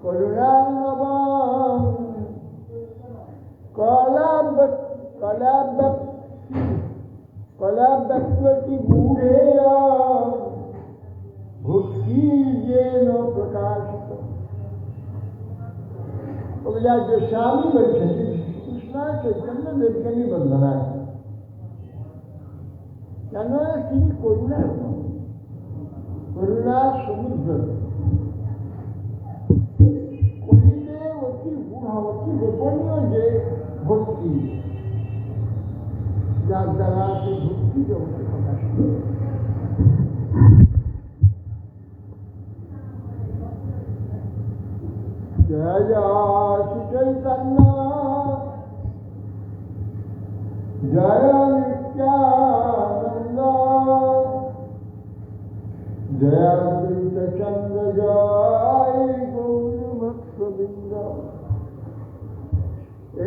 করুণার্ণবম কলাব্যক্তি গূঢ়েয়া ভক্তি যেন প্রকাশিত। ওগুলা গোস্বামী বলছেন কৃষ্ণ চৈতন্য দেবকে বন্দনা আছে, কেন তিনি করুণার করুণার সমুদ্র, কলিতে অতি গূঢ় অতি গোপনীয় যে ভক্তি, যার দ্বারা সেই ভক্তি জগতে প্রকাশ করে। জয় জয় শ্রী চৈতন্য জয় নিত্যানন্দ জয় অদ্বৈত চন্দ্র জয় গৌর ভক্তবৃন্দ।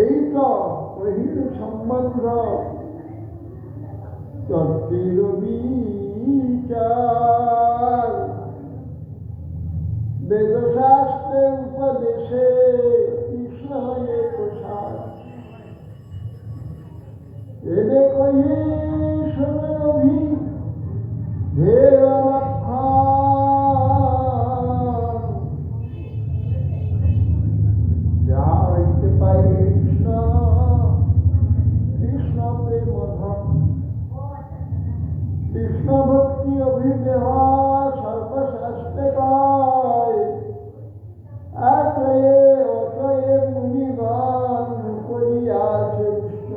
এই তো কহিল সম্বন্ধ চর্চির বিচার, বেদশাস্ত্রে উপদেশে কৃষ্ণ হয়ে প্রসার। এবে কহি শুনবি ধের যা হইতে পারে কৃষ্ণ কৃষ্ণ প্রেম ধন, কৃষ্ণ ভক্তি অভিদেহ সর্বশাস্ত্রে কয়। আত্রয়ে অতয়ে মুনিগণ করিয়াছে কৃষ্ণ।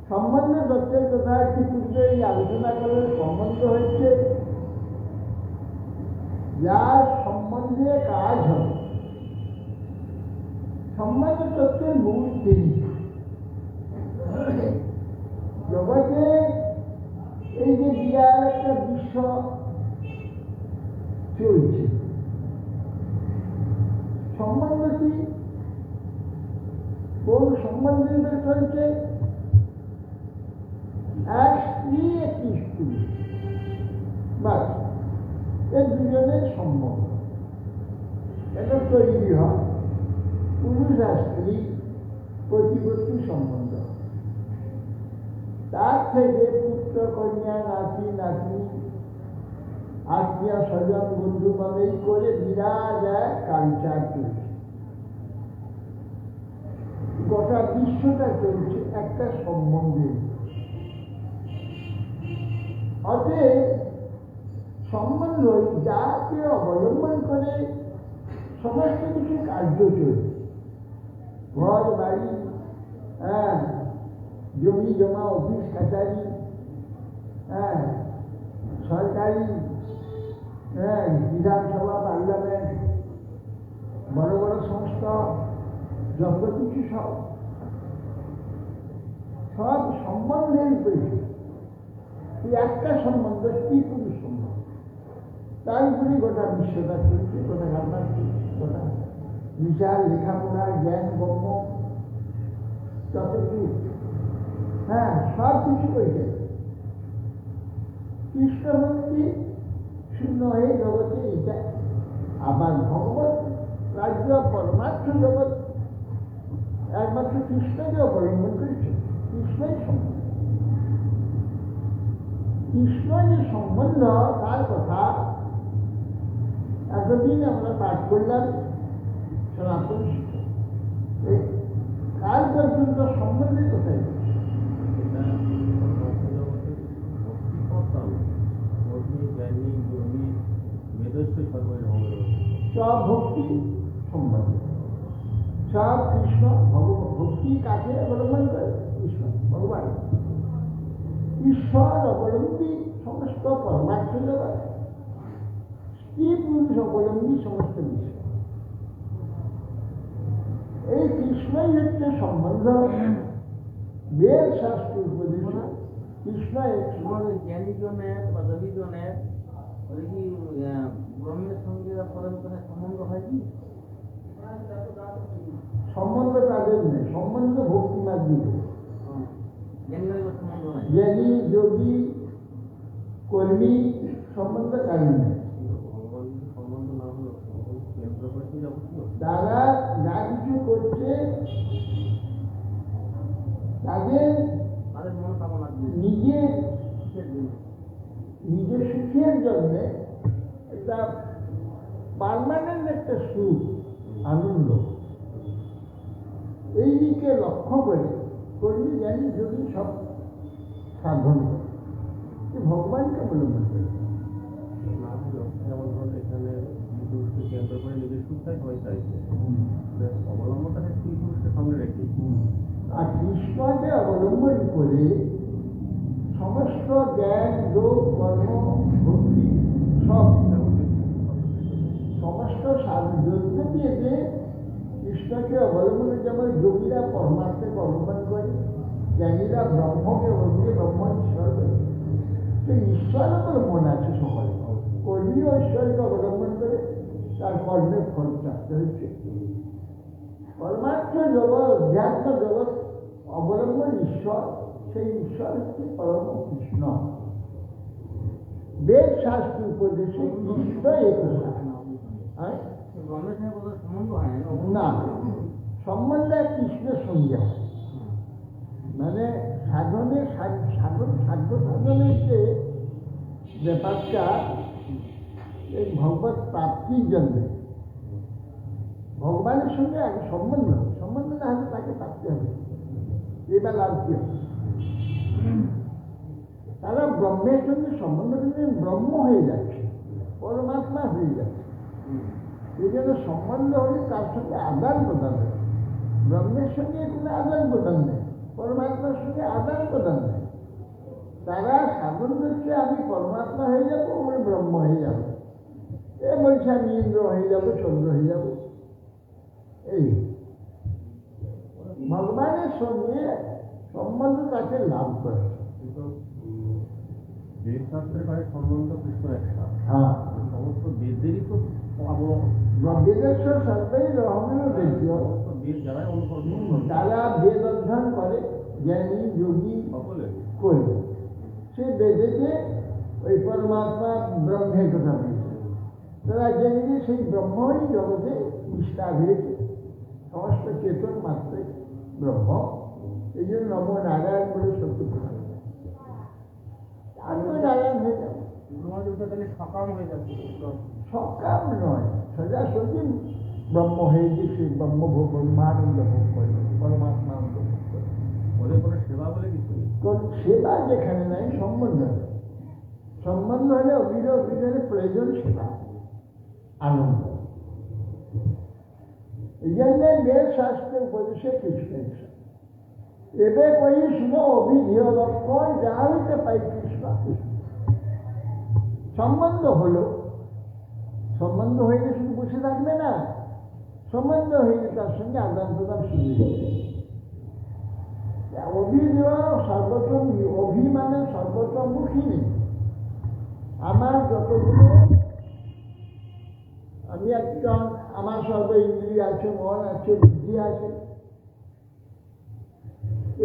সম্বন্ধ তত্ত্বের কথা একটি পূর্বে এই আলোচনা করার সম্বন্ধ হচ্ছে যার সম্বন্ধে কাজ হবে। সম্বন্ধ তত্ত্বের মূল তিনি জগতে এই যে বিরাট একটা বিশ্ব চলছে, সম্বন্ধটি কোন সম্বন্ধে চলছে? এক স্ত্রী একটি স্ত্রী, বাস এই দুজনের সম্বন্ধ এটা তৈরি হয়। পুরুষ আর স্ত্রী প্রতিপত্তি সম্বন্ধ, তার থেকে পুত্র কন্যা নাতি নাতনি আত্মীয় স্বজন বন্ধু বান্ধব করে বিরাট এক কালচার চলছে। গোটা বিশ্বটা চলছে একটা সম্বন্ধে। অতএব সম্বন্ধ যাকে অবলম্বন করে সমস্ত কিছু কার্য চলছে। ঘর বাড়ি, জমি জমা, অফিস কাছারি, সরকারি, বিধানসভা, পার্লামেন্ট, বড় বড় সংস্থা, যত কিছু সব সম্বন্ধের উপরে। এই একটা সম্বন্ধ স্ত্রী পুরুষ সম্বন্ধ, তার উপরে গোটা বিশ্বটা চলছে, গোটা ঘটনা চলছে, গোটা বিচার লেখাপড়া জ্ঞান গম্য যত কিছু, সব কিছু হয়েছে। কৃষ্ণ ভক্তি শূন্য হয়ে জগতে এটা আবার ভগবত রাজ্য পরমার্থ জগৎ একমাত্র কৃষ্ণকে অবলম্বন করেছে। কৃষ্ণই সম্বন্ধ, কৃষ্ণ যে সম্বন্ধ তার কথা এতদিন আমরা পাঠ করলাম। সনাতন কাল পর্যন্ত সম্বন্ধের কোথায় সব ভক্তি সম্বন্ধ, সব কৃষ্ণ ভক্তি কাকে অবলম্বন করে? কৃষ্ণ ভগবান, ঈশ্বর অবলম্বী সমস্ত পরমার্থ জগৎ, স্ত্রী পুরুষ অবলম্বী সমস্ত বিশ্ব। এই কৃষ্ণই হচ্ছে সম্বন্ধ। বেদ শাস্ত্র উপদেশ কৃষ্ণ জ্ঞানী জনের বা দেবী জনের কি ব্রহ্মের সঙ্গে সম্বন্ধ হয় কি? সম্বন্ধ তাদের নেই, সম্বন্ধ ভক্তি মাধ্যমে। জ্ঞানী যোগী কর্মী সম্বন্ধ কারণ নেই। তারা যা কিছু করছে তাদের নিজের সুখের জন্য একটা পার্মানেন্ট একটা সুখ আনন্দ এই দিকে লক্ষ্য করে করলে জানি যদি সব সাধন করে ভগবানকে অবলম্বন করে। এখানে কেন্দ্র করে নিজের সুখটাই সবাই চাইছে, অবলম্বনটা স্ত্রী পুরুষকে সামনে রেখে আর কৃষ্ণকে অবলম্বন করে সমস্ত জ্ঞান যোগ কর্ম ভক্তি সব সমস্ত যজ্ঞ দিয়ে যে কৃষ্ণকে অবলম্বন, যেমন যোগীরা পরমাত্মাকে অবলম্বন করে, জ্ঞানীরা ব্রহ্মকে অবলম্বন ব্রহ্ম ঈশ্বর করে। তো ঈশ্বর অবলম্বন আছে সকলে, কর্মীও ঈশ্বরকে অবলম্বন করে তার কর্মের ফল প্রাপ্ত হয়েছে। পরমাত্মা জগৎ অধ্যাত্ম জগৎ অবলম্বন ঈশ্বর, সেই ঈশ্বর হচ্ছে পরম কৃষ্ণ। বেদ শাস্ত্র উপদেশে কৃষ্ণ একথা না, সম্বন্ধে কৃষ্ণের সঙ্গে মানে সাধনের সাধন সাধনের যে ব্যাপারটা এই ভগবত প্রাপ্তির জন্য ভগবানের সঙ্গে আগে সম্বন্ধ না হলে তাকে প্রাপ্তি হবে। এবার লাভ কি হবে? তারা ব্রহ্মের সঙ্গে সম্বন্ধ করে ব্রহ্ম হয়ে যাচ্ছে, পরমাত্মা হয়ে যাচ্ছে। এই জন্য সম্বন্ধ হলে তার সঙ্গে আদান প্রদান হয়। ব্রহ্মের সঙ্গে কোনো আদান প্রদান নেই, পরমাত্মার সঙ্গে আদান প্রদান নেই। তারা সাধন করছে আমি পরমাত্মা হয়ে যাবো, আমি ব্রহ্ম হয়ে যাবো, এ বলছে আমি ইন্দ্র হয়ে যাবো, চন্দ্র হয়ে যাবো। এই ভগবানের সঙ্গে সম্বন্ধ তাকে লাভ করে। বেদ শাস্ত্রের কাছে সম্বন্ধ কৃষ্ণ একটা, হ্যাঁ, সমস্ত বেদেরই তো বেদেশ্বর সর্বেই রহমের বেদ্য, যারাই অনুসরণ তারা বেদ অধ্যয়ন করে, জ্ঞানী যোগী সকলে করে, সে বেদেতে ওই পরমাত্মা ব্রহ্মের কথা বলছে। তারা জেনে যে সেই ব্রহ্মই জগতে বিস্তার হয়েছে, সমস্ত চেতন মাত্রই ব্রহ্ম। এই জন্য নম নারায়ণ বলে সত্য কথা, আমি নারায়ণ হয়ে যাব। সকাম হয়ে যাচ্ছে, সকাম নয়, সোজাসুজি ব্রহ্ম হয়েছে, সেই ব্রহ্মানন্দ ভোগ করে, পরমাত্মানন্দ ভোগ করে। বলে কোনো সেবা বলে কিছু নেই। সেবা যেখানে নাই সম্বন্ধ নেই, সম্বন্ধ হলে অভিযোগের প্রয়োজন সেবা আনন্দ। এই জন্যে বেদ শাস্ত্র উপদেশে কৃষ্ণ এবে কৃষ্ণ অভিধেয় লক্ষণ যা হইতে পাই কৃষ্ণ। সম্বন্ধ হলো, সম্বন্ধ হয়ে শুধু বসে থাকবে না, সম্বন্ধ হয়ে তার সঙ্গে আদান প্রদান শুরু হবে। অভিধেয় সর্বতম, অভি মানে সর্বতমুখী নেই। আমার যতগুলো আমি একজন, আমার সর্ব ইন্দ্রিয় আছে, মন আছে, বুদ্ধি আছে,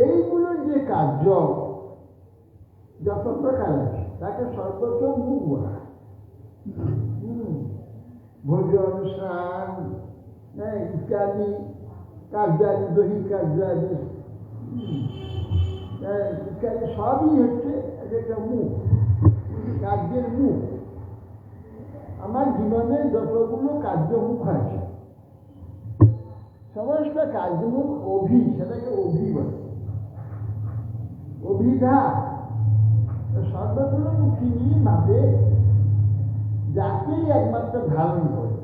এইগুলোর যে কার্য যত প্রকার আছে তাকে সর্বতম মুখ বলা। ভোজন, স্নান ইত্যাদি কার্যাদি, দৈহিক কার্যাদি ইত্যাদি সবই হচ্ছে একটা মুখ, কার্যের মুখ। আমার জীবনে যতগুলো কার্যমুখ আছে সমস্ত কার্যমুখ অভি, সেটাকে অভি বলে, অভিধা। সর্বগুলো মুখিনী ভাবে যাকেই একমাত্র ধারণ করে,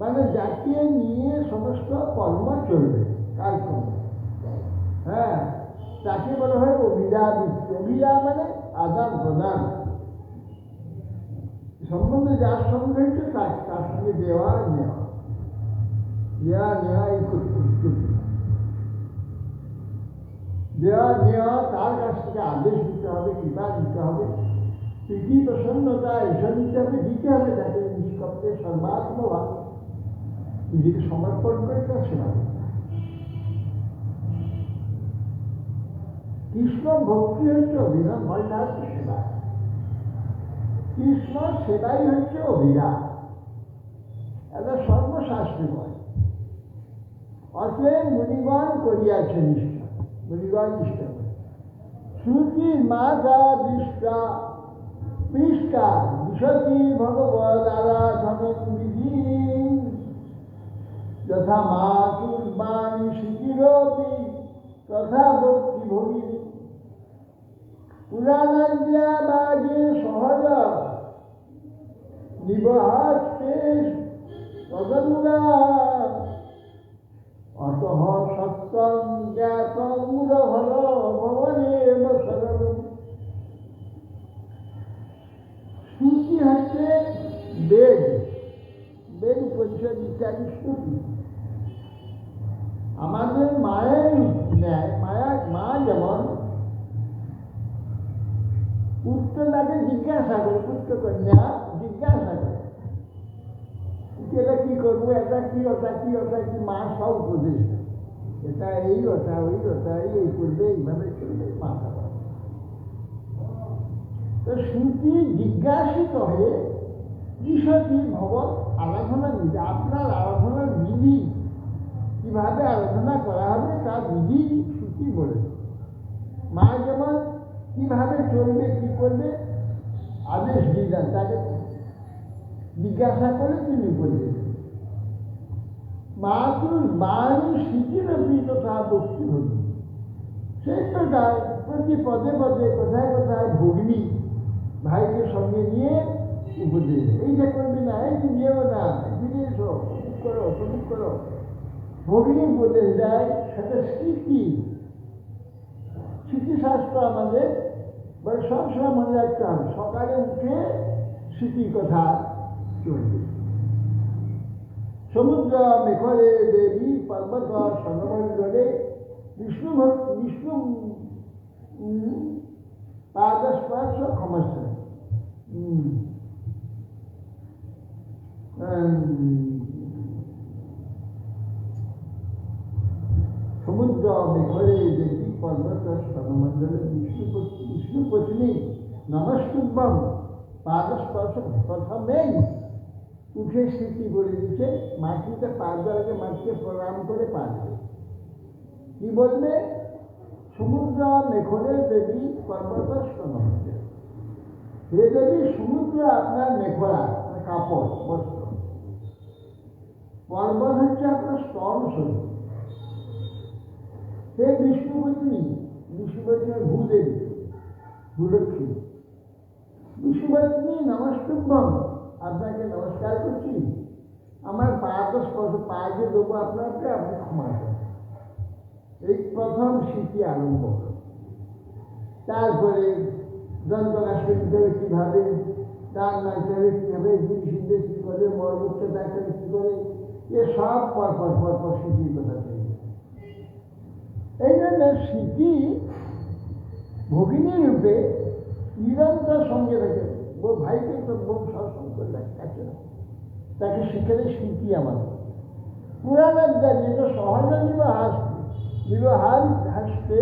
মানে যাকে নিয়ে সমস্ত কর্ম চলবে, কাজকর্ম, হ্যাঁ, তাকে বলা হয় অভিধা বৃত্তি। অভিধা মানে আদান প্রদান, সম্বন্ধ যার সঙ্গে হয়েছে তার সঙ্গে দেওয়া নেওয়া, দেওয়া নেওয়া, এই দেওয়া নেওয়া, তার কাছ থেকে আদেশ দিতে হবে, কৃপা দিতে হবে, প্রীতি প্রসন্নতা এসব দিতে হবে, দিতে হবে তাকে নিষ্কপ্তে সর্বাত্মভাব নিজেকে সমর্পণ করে তার সেবা। কৃষ্ণ ভক্তি হচ্ছে অভিনব ভণ্ডার সেবা। কৃষ্ণ সেটাই হচ্ছে অভিলাষ, এটা সর্বশাস্ত্রময়। অতএব মুনিগণ করিয়াছে নিষ্ঠা, মুনিগণ নিষ্ঠা করে শ্রুতির মাতা বিষ্টা পৃষ্ঠা বিশতি ভগবদ আরাধন বিধি যথা মাতুর্বাণী শিখিরপি তথা ভক্তি ভগিনী পুরাণাদ্যা বাজে সহজ নিবহাস্তে তদনুরা অতঃ সত্যং জ্ঞাতং মুরহর ভবনেব সরলম। শ্রুতি হচ্ছে বেদ, বেদ উপনিষদ ইত্যাদি শ্রুতি। আমাদের মায়ের ন্যায় মা যেমন পুত্র তাকে জিজ্ঞাসা করে, পুত্র কন্যা জিজ্ঞাসা করে এটা কি করবো, এটা কি ওটা কি ওটা কি, মা সব উপদেশ দেয়, এটা এই ওটা ওই ওটা এই করবে, এইভাবে চলবে, মা খাবার। তো শ্রুতি জিজ্ঞাসিত হয়ে বিষয়টি ভগবত আরাধনা বিধি, আপনার আরাধনার বিধি কিভাবে আরাধনা করা হবে তার বিধি শ্রুতি বলে। মা যেমন কিভাবে চলবে কি করবে আদেশ দিয়ে দেন, তাকে জিজ্ঞাসা করে তিনি বলবে। মাতুর বাণী শিখিরপি তথা ভক্তি ভগিনী, সেই প্রকার প্রতি পদে পদে কোথায় কোথায় ভগ্নী ভাইকে সঙ্গে নিয়ে উপদেশ, এইটা করবি না, এই নিয়েও না, ফিরে এসো, অমুক করো তমুক করো, ভগ্নী উপদেশ দেয়। সেটা স্মৃতি, স্মৃতিশাস্ত্র আমাদের সবসময় মনে রাখতে হবে, সকালে উঠে স্মৃতির কথা চলবে। সমুদ্র মেঘরে দেবী পর্বত সর্বমণ্ডলে বিষ্ণু বিষ্ণু পাদস্পর্শ ক্ষমস্য সমুদ্র মেঘরে দেবী পর্বত সর্বমণ্ডলে বিষ্ণু পত্নী নমস্তুভ্যম পাদস্পর্শ। প্রথমেই উঠে স্মৃতি বলে দিচ্ছে, মাটিতে পা দেওয়াকে মাটিকে প্রণাম করে পা দেবে। কি বলবে? সমুদ্র মেঘরে দেবী পর্বত স্তনমণ্ডলে, হে দেবী সমুদ্র আপনার মেঘরা কাপড় বস্ত্র, পর্বত হচ্ছে আপনার স্তন শরীর। হে বিষ্ণুপত্নী, বিষ্ণুপত্নী ভূদেবী ভূলক্ষ্মী, বিষ্ণুপত্নী নমস্তুভ্যম, আপনাকে নমস্কার করছি, আমার পাদ স্পর্শ, পা যে দেবো আপনাকে, আপনি ক্ষমা করেন। এই প্রথম স্মৃতি আরম্ভ হল। তারপরে দন্তকাষ্ঠ দিতে হবে কীভাবে, দান নাইতে হবে কীভাবে, জিনিস কী করে, মরমুক্ত ডাক্তার কী করে, এ সব পরপর পরপর স্মৃতির কথা থেকে। এই জন্য স্মৃতি ভগিনী রূপে নিরন্তর সঙ্গে থাকে। ও ভাইকে তো বোন শাসন করে রাখছে না, তাকে শিখালে স্মৃতি আমাদের। পুরাণের যেটা সহজ বিবাহ হাসতে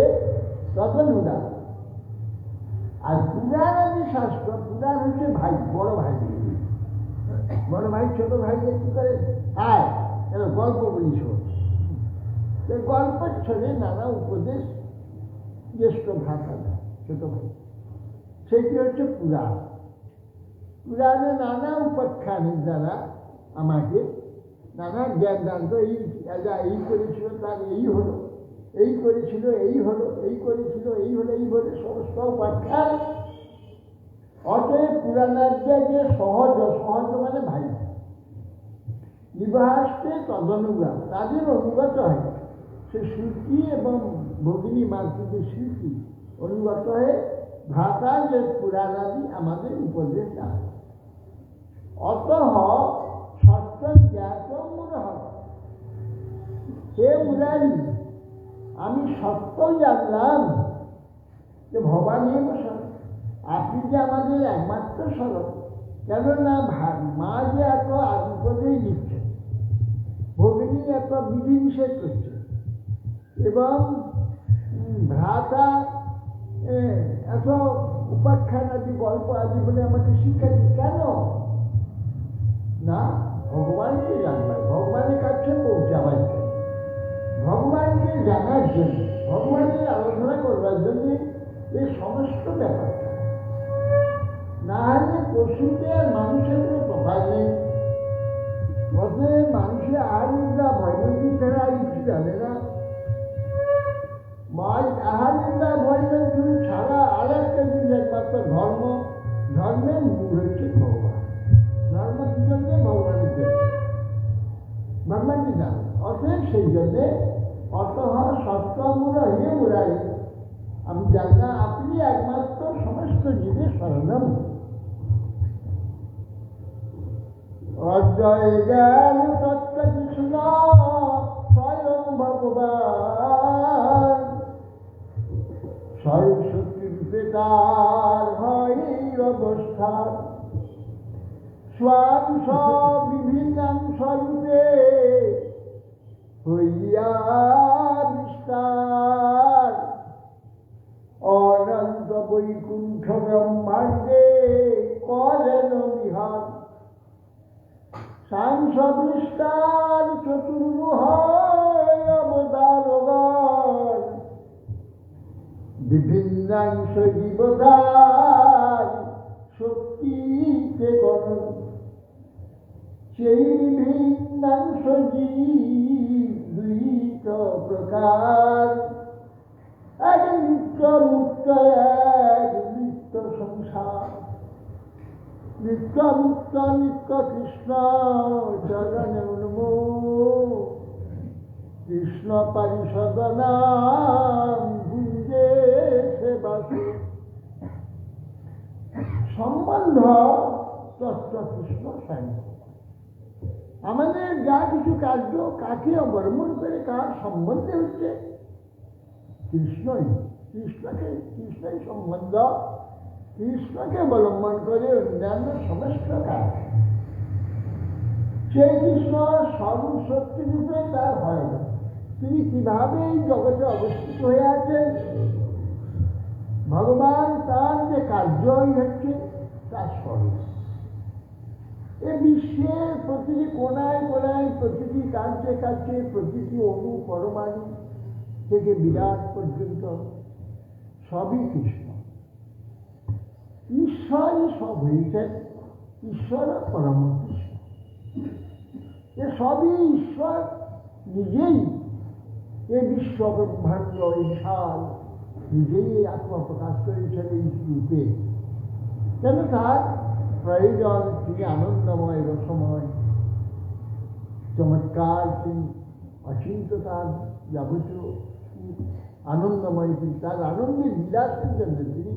তদনুদা। আর পুরাণাদি শাস্ত্র, পুরাণ হচ্ছে ভাই, বড় ভাই, বড় ভাই ছোট ভাইকে কি করে, আয় কেন গল্প বলি শোন। গল্পের ছড়ে নানা উপদেশ জ্যেষ্ঠ ভাষা দেয় ছোট ভাই, সেটি হচ্ছে পুরাণ। পুরাণে নানা উপাখ্যানের দ্বারা আমাকে নানা জ্ঞান দান করে, এই করেছিল তার এই হলো, এই করেছিল এই হলো, এই করেছিল এই হলো, এই বলে সমস্ত উপাখ্যান। অতএব পুরাণার্যে সহজ, সহজ মানে ভাই, বিবাহাস্তে তদনুগাম, তাদের অনুগত হয়। সে শ্রুতি এবং ভগিনী মাতৃদের স্মৃতি অনুগত হয়ে ভ্রাতা যে পুরাণাদি আমাদের উপদেশ দেয়। অতঃ সত্য জ্ঞাত মুরহ, হে মুরারি, আমি সত্য জানলাম যে ভবানী আপনি যে আমাদের একমাত্র স্বরূপ। কেননা মা যে এত উপদেশ দিচ্ছে, ভগিনী এত বিধি নিষেধ করছে, এবং ভ্রাতা এত উপাখ্যান আদি গল্প আদি বলে আমাকে শিখাচ্ছি। কেন না? ভগবানকে জানবার, ভগবানের কাছে পৌঁছাবার জন্য, ভগবানকে জানার জন্য, ভগবানের আলোচনা করবার জন্য এই সমস্ত ব্যাপারটা। না হলে পশুতে আর মানুষের কোনো প্রভাব নেই। অতএব মানুষের আহার নিন্দা ভয়ভীতি ছাড়া কিছু জানে না। আহার নিন্দা ভয়ভীতি ছাড়া আর একটা জিনিস একমাত্র ধর্ম। ধর্মের মূল হচ্ছে ভগবান। ধর্ম কি জন্যে? ভগবানের জন্য, ভগবানকে জানে। অতএব সেই জন্যে অতঃ সৎকর্মরা হে মুরারি, আমি জানি না আপনি একমাত্র সমস্ত জীবের শরণম। অজয় জ্ঞান তত্ত্ব কৃষ্ণ স্বয়ং ভগবান, সর্বশক্তি রূপে তার হয় অবস্থান। স্বাংশ বিভিন্নাংশ রূপে হইয়া বিস্তার, অনন্ত বৈকুণ্ঠ ব্রহ্মাণ্ডে করেন বিহার। সাংস বিস্তার চতুর্মুহ অবতারগণ, বিভিন্নাংশ জীবদার শক্তিতে গণ। সেই বিভিন্নাংশ জীব দুইট প্রকার, এক নিত্য মুক্ত, এক নিত্য সংসার। নিত্য মুক্ত নিত্য কৃষ্ণ চরণে নমো, কৃষ্ণ পারিষদ নাম গুঞ্জে সেবাসে। সম্বন্ধ তত্ত্ব কৃষ্ণ স্বয়ং। আমাদের যা কিছু কার্য কাকে অবলম্বন করে কার সম্বন্ধে হচ্ছে? কৃষ্ণই। কৃষ্ণই সম্বন্ধ। কৃষ্ণকে অবলম্বন করে অন্যান্য সমস্ত কাজ। সেই কৃষ্ণ সর্বশক্তি রূপে তার হয় না। তিনি কিভাবে এই জগতে অবস্থিত হয়ে আছেন? ভগবান তার যে কার্যই হচ্ছে তার স্বরূপ। এ বিশ্বের প্রতিটি কোনায় কোনায়, প্রতিটি কাছে কাছে, প্রতিটি অণু পরমাণু থেকে বিরাট পর্যন্ত সবই কৃষ্ণ। ঈশ্বরই সব হয়েছেন, ঈশ্বর পরম কৃষ্ণ। এ সবই ঈশ্বর নিজেই। এ বিশ্ব ব্রহ্মাণ্ড বিশাল নিজেই আত্মপ্রকাশ করেছেন এই রূপে। কেন? তার প্রয়োজন, তিনি আনন্দময়, রসময়, চমৎকার, তিনি অচিন্ত, তার যাবতীয় আনন্দময়। তিনি তার আনন্দের বিলাসের জন্য তিনি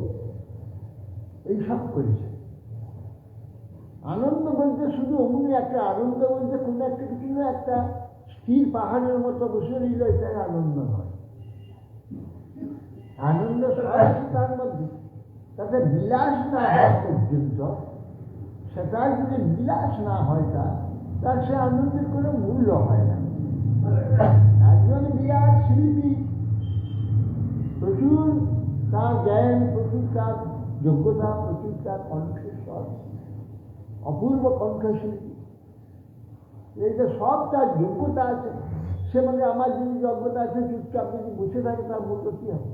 এইসব করেছেন। আনন্দ বলতে শুধু অমনি একটা আনন্দ বলতে কোনো একটা কিছু না, একটা স্থির পাহাড়ের মতো বসে রইল, এটাই আনন্দ নয়। আনন্দ তার মধ্যে, তাতে বিলাস না হওয়া পর্যন্ত, সেটার যদি বিলাস না হয় তার সে আনন্দের কোনো মূল্য হয় না। একজন বিরাট শিল্পী, প্রচুর তার জ্ঞান, প্রচুর তার যোগ্যতা, প্রচুর তার কণ্ঠস্বর, অপূর্ব কণ্ঠশিল্পী, এই যে সব তার যোগ্যতা আছে। সে মানে আমার যদি যোগ্যতা আছে, চুপচাপ যদি বসে থাকে, তার মূল্য কি হবে?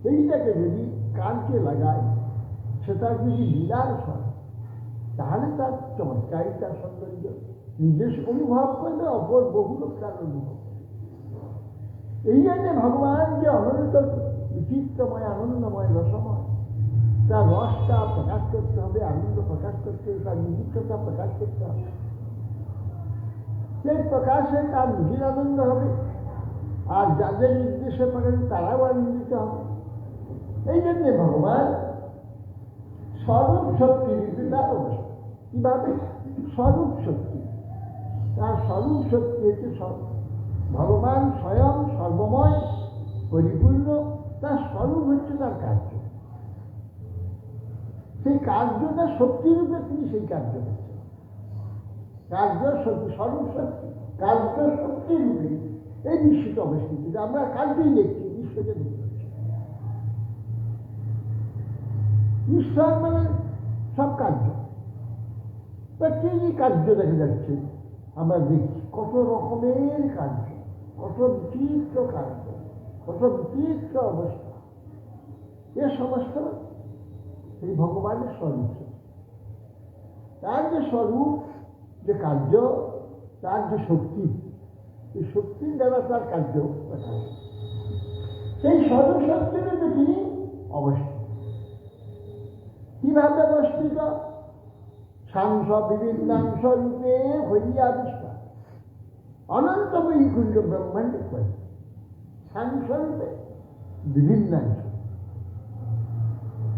সেইটাকে যদি কানকে লাগায়, সেটা যদি বিলাস হয়, তাহলে তার চমৎকারী, তার সৌন্দর্য নিজের অনুভব করলে অপর বহু লোক তার অনুভব। এই জন্য ভগবান যে অনন্ত বিচিত্রময়, আনন্দময়, রসময়, তার রসটা প্রকাশ করতে হবে, আনন্দ প্রকাশ করতে হবে, তার নিযুক্ততা প্রকাশ করতে হবে। সেই প্রকাশে তার নিজের আনন্দ হবে, আর যাদের নির্দেশে পারেন তারাও আনন্দিত হবে। এই জন্যে ভগবান স্বরূপ শক্তি রূপে তার অবস্থা। কিভাবে? স্বরূপ শক্তি। তার স্বরূপ শক্তি হচ্ছে ভগবান স্বয়ং সর্বময়, পরিপূর্ণ। তার স্বরূপ হচ্ছে তার কার্য। সেই কার্যটা শক্তিরূপে তিনি সেই কার্য করছেন। কার্য শক্তি, স্বরূপ শক্তি, কার্য শক্তি রূপে এই বিশ্বকে অবস্থিত। আমরা কার্যই দেখছি, বিশ্বকে দেখতে পাচ্ছি। ঈশ্বর মানে সব কার্য, প্রত্যেকই কার্য দেখা যাচ্ছে। আমরা দেখছি কত রকমের কার্য, কত বিচিত্র কার্য, কত বিচিত্র অবস্থা। এ সমস্ত সেই ভগবানের স্বরূপ। তার যে স্বরূপ, যে কার্য, তার যে শক্তি, এই শক্তির দ্বারা তার কার্য দেখা, সেই স্বরূপ শক্তির মধ্যে তিনি অবস্থিত। কিভাবে অবস্থিত? সাংস বিভিন্নাংশ রূপে হইয়া বিস্তার অনন্ত বৈকুণ্ঠ ব্রহ্মাণ্ডে করে। সাংস রূপে বিভিন্নাংশ,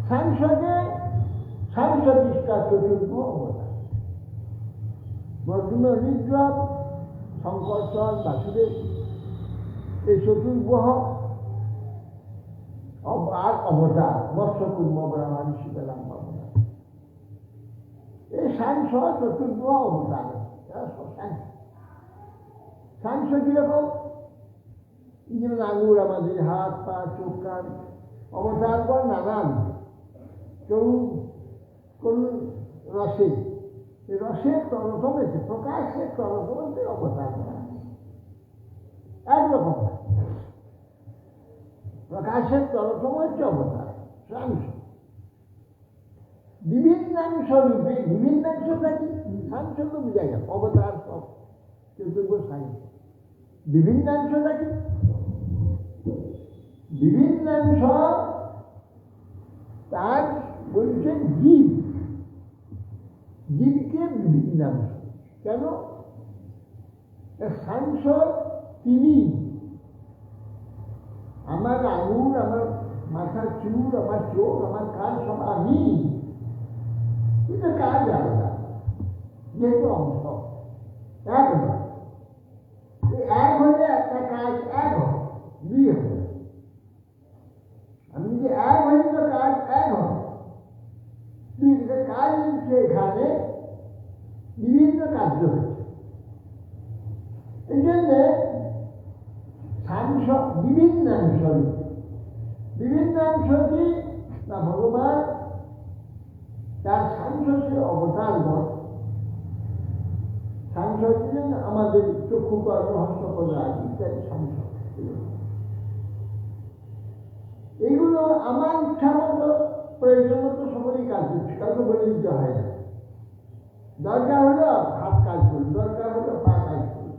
সাংসকে সাংসদিষ্টা চতুর্ভ অবতার, বর্ধমান হরিদ্রব, শঙ্করচর, বাসুদেব, এই চতুর্বহ আর অবতার, মৎস্যকুর্ম ব্রহ্মণ শিবেলাম অবতার, এই সাংস চতুর্বহ অবতার। সাংস কিরকম? যেমন আঙুর, আমাদের হাত, পা, চোখ, কান, অবতার পর নানান। কেউ কোন রসে, রসের তরতমেতে, প্রকাশের তরতমতে অবতার একরকম। প্রকাশের তরতম হচ্ছে অবতার, সাংস। বিভিন্নাংশ রূপে, বিভিন্নাংশটা কি? সাংস তো বুঝা গেল, অবতার সব চতুর্ভ সাংস। বিভিন্নাংশটা কি? বিভিন্নাংশ তার বলছে জীব, জীবকে বিভিন্নাংশ। কেন? সাংস তিনি, আমার আঙুর, আমার মাথার চুল, আমার চোখ, আমার কান সব আমি, কিন্তু কাজ আলাদা, যেহেতু অংশ এক নয়। এক হলে একটা কাজ এক হয়, দুই হবে। আমি যে এক হলে তো কাজ এক হয়, দুই কাজ হচ্ছে এখানে বিভিন্ন কার্য হচ্ছে। এই জন্যে সাংস বিভিন্নাংশ, বিভিন্নাংশ কি না ভগবান তার সাংসে অবতারগণ। সাংস ছিলেন আমাদের চক্ষু, কর্ণ, হস্তপদ আদি ইত্যাদি সাংস। এইগুলো আমার ইচ্ছা মতো, প্রয়োজন মতো সকলেই কাজ করছে, কাউকে বলে দিতে হয় না। দরকার হলো হাত কাজ করলো, দরকার হলো পা কাজ করলো,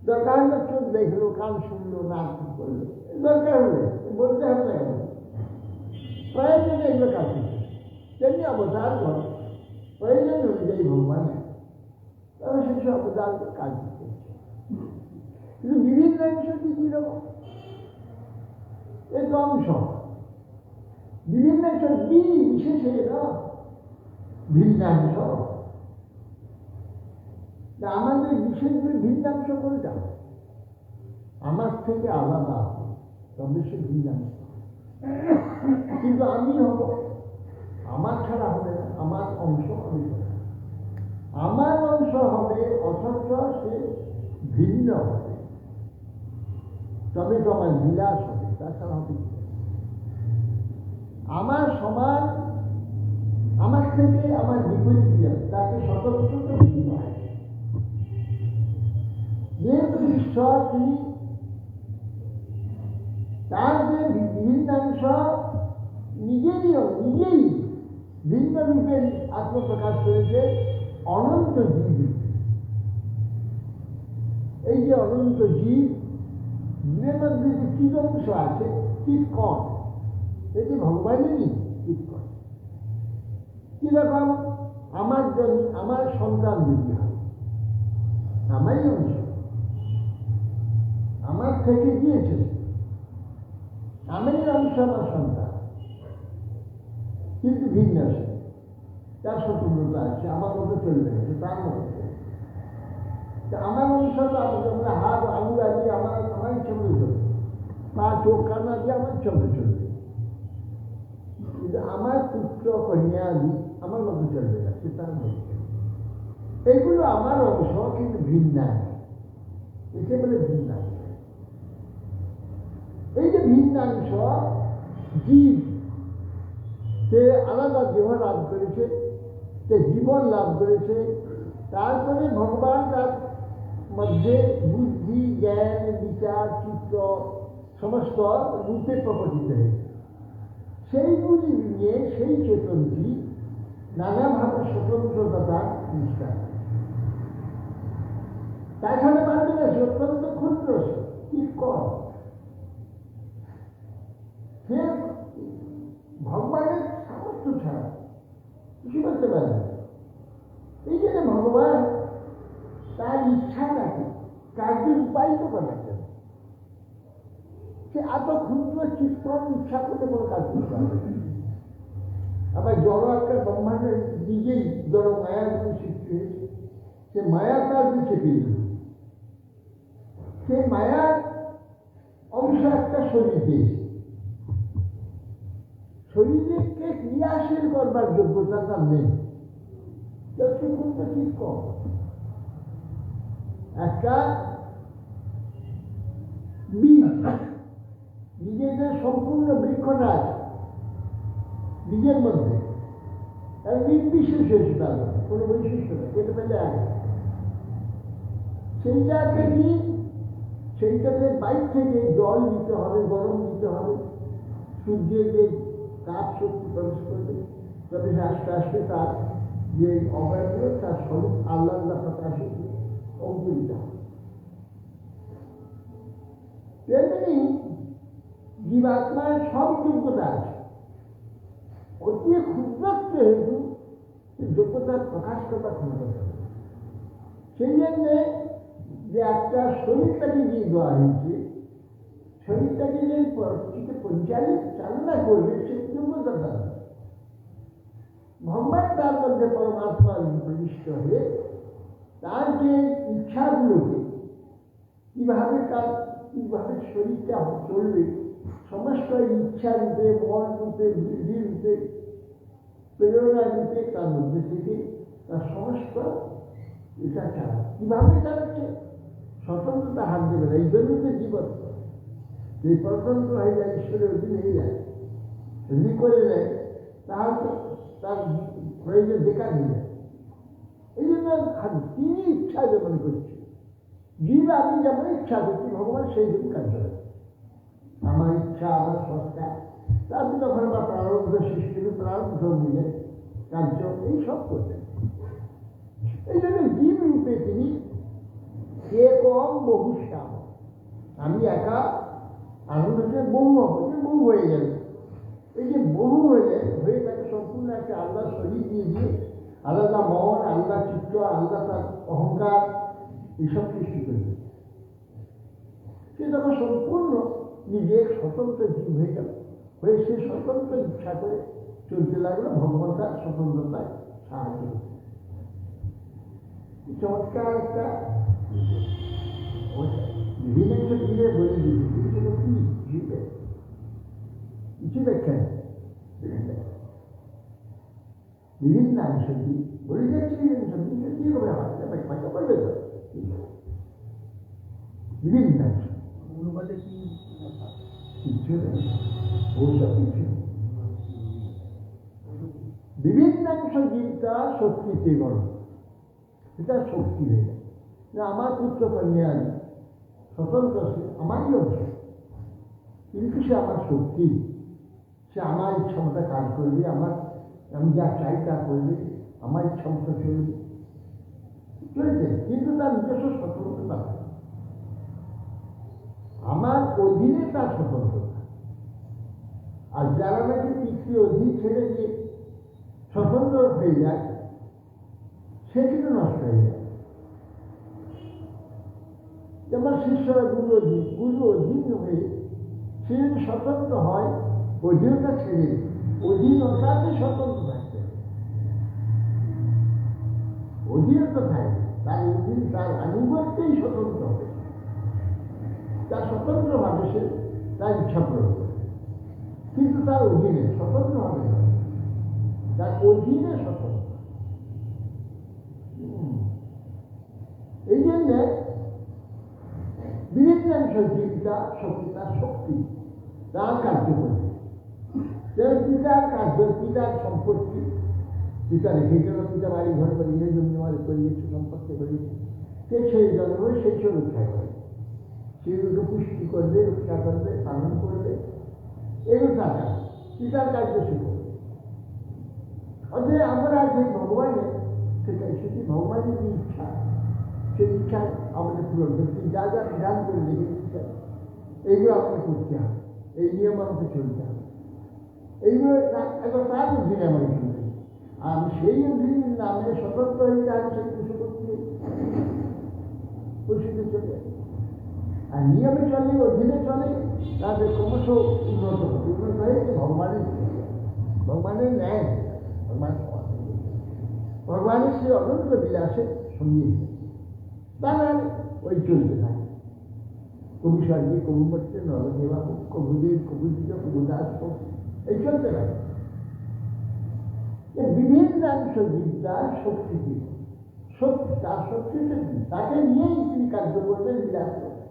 দরকার হলো চোখ দেখলো, কান শুনলো, নাক করলো, দরকার হলে বলতে হবে না। প্রয়োজনে এগুলো কাজ করছে। তেমনি অবতার কর প্রয়োজন অনুযায়ী ভগবান তবে সেসব অবতার কাজ করছে। কিন্তু বিভিন্ন অংশ কি কিরকম? এই তো অংশ বিভিন্ন অংশ বিশেষে না ভিন্নাংশ। আমাদের বিশেষ ভিন্নাংশ কোনটা? আমার থেকে আলাদা, তবে সে ভিন্নাংশ। কিন্তু আমি হব, আমার ছাড়া হবে না, আমার অংশ আমি, আমার অংশ হবে, অথচ সে ভিন্ন হবে, তবে তো আমার বিলাস হবে, তাছাড়া হবে। আমার সমান, আমার থেকে আমার বিপরীত তাকে স্বতন্ত্র ভিন্ন হয়। যেহেতু ঈশ্বর তিনি তার যে ভিন্নাংশ নিজেই ভিন্ন রূপে আত্মপ্রকাশ করেছে অনন্ত জীব। এই যে অনন্ত জীব, জীবের মধ্যে যে চিৎ অংশ আছে, চিৎকণ, এটি ভগবানেরই চিৎকণ। কিরকম? আমার সন্তান যদি হয়, আমারই অংশ, আমার থেকে দিয়েছে, আমারই অংশ আমার সন্তান, কিন্তু ভিন্ন আছে, তার স্বতন্ত্রতা আছে, আমার মতো চলবে না, তার মতো। আমার অংশটা আমরা হাত, আঙুল আদি আমার ইচ্ছা মতো চলবে, পা, চোখ, কান আদি আমার ইচ্ছা মতো চলবে, কিন্তু আমার পুত্র, কন্যা আদি আমার মতো চলবে না, সে তার মতো। এগুলো আমার অংশ, কিন্তু ভিন্নাংশ, একে বলে ভিন্নাংশ। এই যে ভিন্নাংশ জীব, সে আলাদা দেহ লাভ করেছে, সে জীবন লাভ করেছে, তারপরে ভগবান তার মধ্যে বুদ্ধি, জ্ঞান, বিচার, চিত্ত সমস্ত রূপে প্রকটিত হয়েছে। সেইগুলি নিয়ে সেই চেতনটি নানাভাবে স্বতন্ত্রতা নিষ্ঠা। তাছাড়া পারবে না, সে অত্যন্ত ক্ষুদ্র, কি কম। সে ভগবানের সামর্থ্য ছাড়া কিছু করতে পারে না। এই জন্য ভগবান তার ইচ্ছাটাকে কার্যে রূপায়িত করার জন্য সে এত ক্ষুদ্র চিত্ত ইচ্ছা করতে কোনো কাজ করতে পারবে না। আবার জড় একটা ব্রহ্মাণ্ডের নিজেই জড় মায়ার সৃষ্টি হয়েছে, সে মায়া তার চেপে দিল। সেই মায়ার অংশ একটা শরীর দিয়েছে, শরীরকে ক্রিয়াশীল করবার যোগ্যতা তার নেই। ঠিক কম একটা বীজ নিজেদের সম্পূর্ণ বৃক্ষটা আছে বীজের মধ্যে, তার নির্বিশেষ হয়েছে, তার কোনো বৈশিষ্ট্য নেই, কেটে পেলে আগে সেইটাকে নিয়ে সেইটাকে বাইর থেকে জল দিতে হবে, গরম দিতে হবে, সূর্যের যে তাপ শক্তি প্রবেশ করবে, তবে আস্তে আস্তে তার যে অবয়বগুলো তার স্বরূপ আল্লাহ প্রকাশে অঙ্কুরিত হবে। তেমনি জীবাত্মার সব যোগ্যতা আছে, অতি ক্ষুদ্রত্ব হেতু যোগ্যতা প্রকাশ করবার ক্ষমতা থাকে। সেই জন্যে যে একটা শরীরটাকে দিয়ে দেওয়া হয়েছে, শরীরটাকে যে চালনা করবে সে যোগ্যতা তার। ভগবান তার মধ্যে পরমাত্মা প্রবিষ্ট হয়ে তার যে ইচ্ছাগুলোকে কিভাবে শরীরটা চলবে, সমস্ত ইচ্ছা রূপে, মন রূপে, বুদ্ধি রূপে, প্রেরণা রূপে তার মধ্যে থেকে তার সমস্ত এটা চালা কিভাবে চালাচ্ছে, স্বতন্ত্রতা হাত দেবে না। এই জন্য তো জীবন এই স্বতন্ত্র হয়ে যায়, ঈশ্বরের অধীন হয়ে যায়। যদি করে নেয় তাহলে তার প্রয়োজন বেকার হয়ে যায়। এই জন্য তিনি ইচ্ছা যেমন করছে, জীব আমি যেমন ইচ্ছা করছি, ভগবান সেই দিন কাজ করে। আমার ইচ্ছা, আমার সত্তা, তার তখন আবার প্রারব্ধ সৃষ্টি, প্রারব্ধ মিলে কার্য এইসব করতেন। এই জন্য জীব রূপে তিনি একম বহু শ্যাম, আমি একা আনন্দকে বহু বহু হয়ে গেল। এই যে বহু হয়ে তাকে সম্পূর্ণ একটা আলাদা শরীর দিয়ে দিয়ে আলাদা মন, আলাদা চিত্ত, আলাদা তার অহংকার এইসব সৃষ্টি করেছে। সে তখন সম্পূর্ণ নিজে স্বতন্ত্র জীব হয়ে গেল, হয়ে সে স্বতন্ত্র ইচ্ছা করে চলতে লাগলো। ভগবান তার স্বতন্ত্রতায় সাহায্য করছে। চমৎকার একটা বিভিন্ন দিনে বলে দিয়েছে, সেটা কি জীবে কিছু ব্যাখ্যা বিভিন্ন অংশ কি বলে যাচ্ছে, কি হবে ব্যাখ্যা করবে তো বিভিন্ন অংশ অনুবাদে কি কিছু নেই, ওসব কিছু বিভিন্ন অংশ জীবটা শক্তিতে গড়, এটা শক্তি হয়ে যায়। আমার পুত্র কন্যা স্বতন্ত্র, আমারই অংশ, কিন্তু সে আমার শক্তি, সে আমার ইচ্ছা মতো কাজ করবে, আমি যা চাই তা করবে, আমার ইচ্ছা মতো চলবে, কিন্তু তার নিজস্ব স্বতন্ত্রতা, আমার অধীনে তার স্বতন্ত্রতা। আর যারা নাকি পিতৃ অধীন ছেড়ে দিয়ে স্বতন্ত্র হয়ে যায়, সে কিন্তু নষ্ট হয়ে যায়। যেমন শিষ্যরা গুরু অধীন হয়ে সে যদি স্বতন্ত্র হয়, অধীনতা ছেড়ে অধীনতাতে স্বতন্ত্র থাকতে হবে। অধীনতা থাকবে, তার আনুগত্যেই স্বতন্ত্র হবে, তার স্বতন্ত্রভাবে সে তার ইচ্ছা প্রয়োগ করে, কিন্তু তার অধীনে স্বতন্ত্র হবে না, তার অধীনে স্বতন্ত্র। এই জন্য বিভিন্ন জীবিকা শক্তি, তার শক্তি, তার কার্য করবে। যে পিতার কার্য, পিতার সম্পত্তি, পিতা রেখে গেল, পিতা বাড়ি ঘর করিয়ে, জমি মালিক করিয়েছে, সম্পত্তি করিয়েছে, সে সেই জন্ম সেই সে রক্ষা করে, সে পুষ্টি করবে, রক্ষা করবে, পালন করবে, এগুলো টাকা পিতার কার্য সে করবে। অতএব আমরা যে ভগবানের থেকে এসেছি, ভগবানের যে ইচ্ছা, সেই ইচ্ছা আমাদের পূরণ করতে, যা যা বিধান করে রেখেছে এইগুলো আমাকে করতে হবে, এই নিয়ম আমাকে চলতে হবে, এইগুলো একবার তার অধীনে আমাকে চলতে হবে। আমি সেই অধীনের নামে স্বতন্ত্র হয়ে আমি সেই পুষে করতে পুষিতে চলে, আর নিয়মে চলে, অধীনে চলে, তাদের ক্রমশ উন্নত হবে। উন্নত হয়েছে ভগবানের ন্যায়, ভগবানের সেই অনন্ত বিলাসে সঙ্গী, তারা ওই চলতে থাকে। কবি স্বর্গে, কবি মরছে, নরদেবা, কবুদেব, কবুদিত, কবুদাস, এই চলতে থাকে। বিভিন্ন অংশ বিদ্যার শক্তিকে, শক্তি, তার শক্তিতে তাকে নিয়েই তিনি কার্য করবেন, বিলাস করবেন।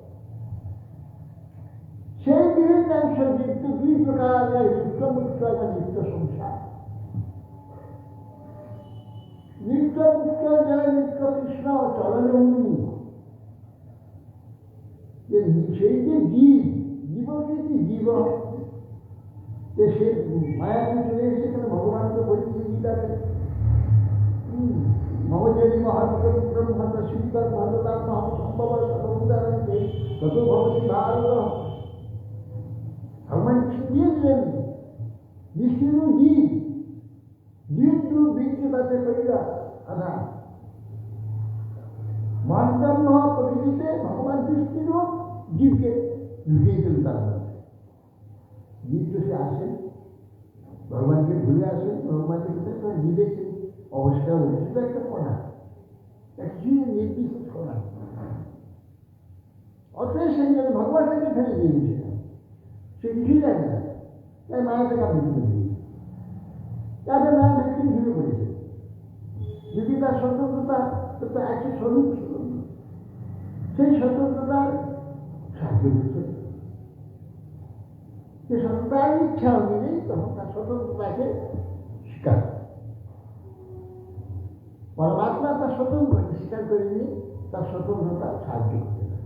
সেই বিভিন্ন অংশ বিদ্যু দুই প্রকার, নিত্য মুক্ত এবং নিত্য সংসার। নিত্য মুক্ত যারা নিত্য কৃষ্ণ চরণে উন্মুখ, সেই যে জীব, জীবকে কি জীব, যে সে মায়াতে চলে এসে সেখানে ভগবানকে বলছে গীতাতে, মমজারি মহাত্ম ভাত শিবিকার ভারতার মহাসম্ভব সর্বদানকে কত ভগবতী ভারত, ভগবান শিখিয়ে দিলেন বিষ্ণু জীব, জীবটু বৃত্তি তাতে করিয়া আধা মহাত্ম প্রকৃতিতে ভগবান বিষ্ণু জীবকে ঢুকিয়ে দিলেন। তার মধ্যে জীব তো সে আসেন, ভগবানকে ভুলে আসেন, ভগবানকে জীবের অবস্থা হয়েছে, শুধু একটা কণা, কিছুই নির্দিষ্ট কণা। অতএব সেই জন্য ভগবান তাকে ফেলে দিয়েছে, সে কিছুই জানে না, তাই মায়ের টাকা বিক্রি করে দিয়েছে, তাদের মায়ের বিক্রি শুরু করেছে। যদি তার স্বতন্ত্রতা তো একই স্বরূপ ছিল, সেই স্বতন্ত্রতার সাহায্য করছে, সে তার ইচ্ছা অনুযায়ী তখন তার স্বতন্ত্রতাকে স্বীকার করে। পরমাত্মা তার স্বতন্ত্রকে স্বীকার করে নিয়ে তার স্বতন্ত্রতা সাহায্য করতে পারে।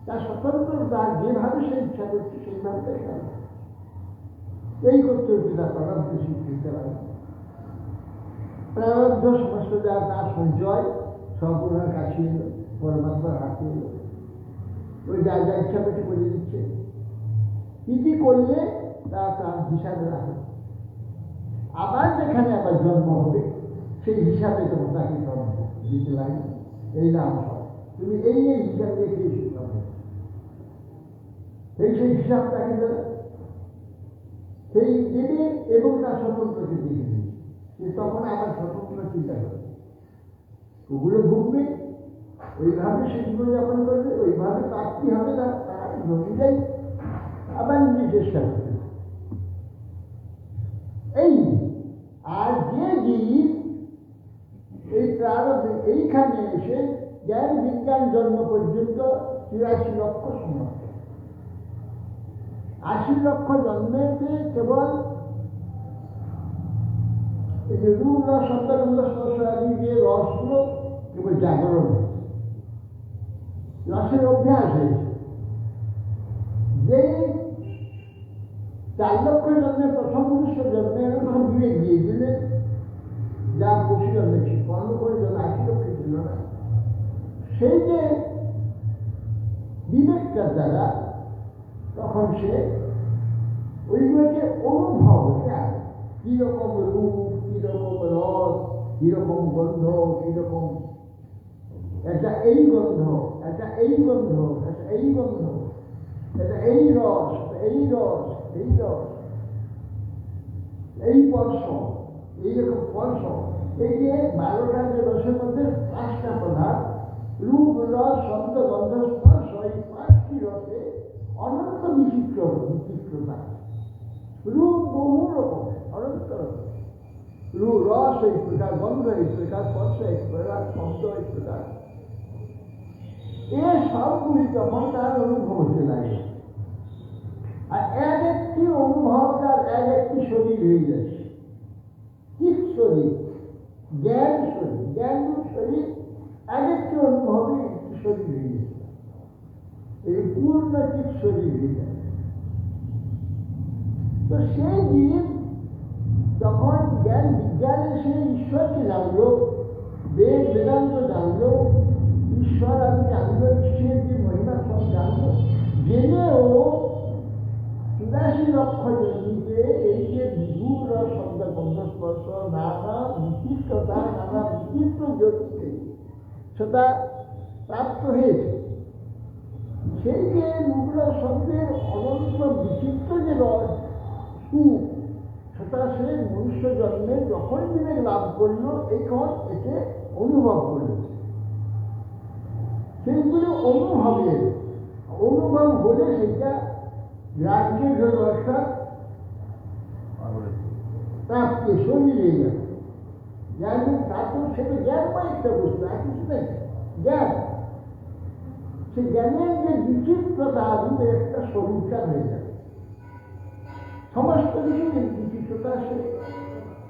তার স্বতন্ত্রতা যেভাবে সে ইচ্ছা করছে সেইভাবে তাই সাহায্য, এই করতে হচ্ছে তার প্রারব্ধ স্বীকৃতি পারে। প্রারব্ধ সমস্ত যা তার সঞ্চয় সম্পূর্ণ কাছে এলো, পরমাত্মার হাতে এলো, ওই যা যা ইচ্ছা করছে করে দিচ্ছে। কি কি করলে তা তার হিসাবে রাখে, আবার যেখানে আবার জন্ম হবে সেই হিসাবে তোমার তাকে জন্ম দিতে লাগে। এই নাম সব তুমি এই হিসাব দেখে সেই হিসাব তাকে দেবে, সেই দেবে এবং তার স্বতন্ত্রকে দেখে দেবে। সে তখন আবার স্বতন্ত্র চিন্তা করবে, ওগুলো ভুগবে, ওইভাবে সে জীবনযাপন করবে, ওইভাবে তার কি হবে তার অনুযায়ী আবার নিজে চেষ্টা করবে। এই আর যে জীব এই প্রারব্ধ এইখানে এসে জ্ঞান বিজ্ঞান জন্ম পর্যন্ত ৮৩ লক্ষ সময়, ৮০ লক্ষ জন্মেতে কেবল এই যে রূপ রস সন্তরঙ্গ স্পর্শাদি যে রসগুলো কেবল জাগরণ, রসের অভ্যাস হয়েছে। যে ৪ লক্ষ জন্মে প্রথম মনুষ্য জন্মে তখন বিবেক দিয়ে দিলেন, যা পশু জন্মেছে, কর্ম করে জন্ম ৮০ লক্ষ ছিল না, সেই যে বিবেকটার দ্বারা তখন সে ওইগুলোকে অনুভব করে, কিরকম রূপ, কিরকম রস, কিরকম গন্ধ, কিরকম একটা এই গন্ধ, একটা এই গন্ধ, একটা এই গন্ধ, এটা এই রস, এই রস, এই রস, এই স্পর্শ, এইরকম স্পর্শ। এই যে 12টা যে রসের মধ্যে 5টা প্রধান, রূপ রস শব্দ গন্ধ স্পর্শ, এই 5টি রসে অনন্ত বিচিত্রতা। রূপ বহু রকম, অনন্ত রকম রস এই প্রকার, গন্ধ এই প্রকার, স্পর্শ এই প্রকার, শব্দ এই প্রকার। এ সবগুলি যখন তার অনুভব হতে লাগে, আর এক একটি অনুভব তার এক একটি শরীর হয়ে যাচ্ছে, চিৎ শরীর, জ্ঞান শরীর, জ্ঞান শরীর এক একটি অনুভবে একটি শরীর হয়ে যাচ্ছে, এই পূর্ণ চিৎ শরীর হয়ে যায়। তো সেই জীব যখন জ্ঞান বিজ্ঞানে সে ঈশ্বরকে জানলো, বেদ বেদান্ত জানলো, ঈশ্বর আমি জানলো, ঈশ্বরের যে মহিমা সব জানলো, জেনেও 84 লক্ষ জন্মিতে এই যে বিভুর শব্দ গন্ধস্পর্শ নানা বিচিত্রতা, নানা বিচিত্র জ্যোতিতে সেটা প্রাপ্ত হয়েছে। সেই যে রুদ্র শব্দের অনন্ত বিচিত্র যে সুখ, সেটা সে মনুষ্য জন্মে যখন বিবেক লাভ করলো, এখন একে অনুভব করেছে। সেইগুলো অনুভব হলে সেটা রাজ্যের ব্যবস্থা প্রাপ্তি শরীরে যাবে। জ্ঞান তারপর সেটা জ্ঞানময় একটা বস্তু, আর কিছু নেই, জ্ঞান। সে জ্ঞানের যে বিচিত্রতা আসবে একটা সংখ্যান হয়ে যাবে, সমস্ত কিছু যে বিচিত্রতা সে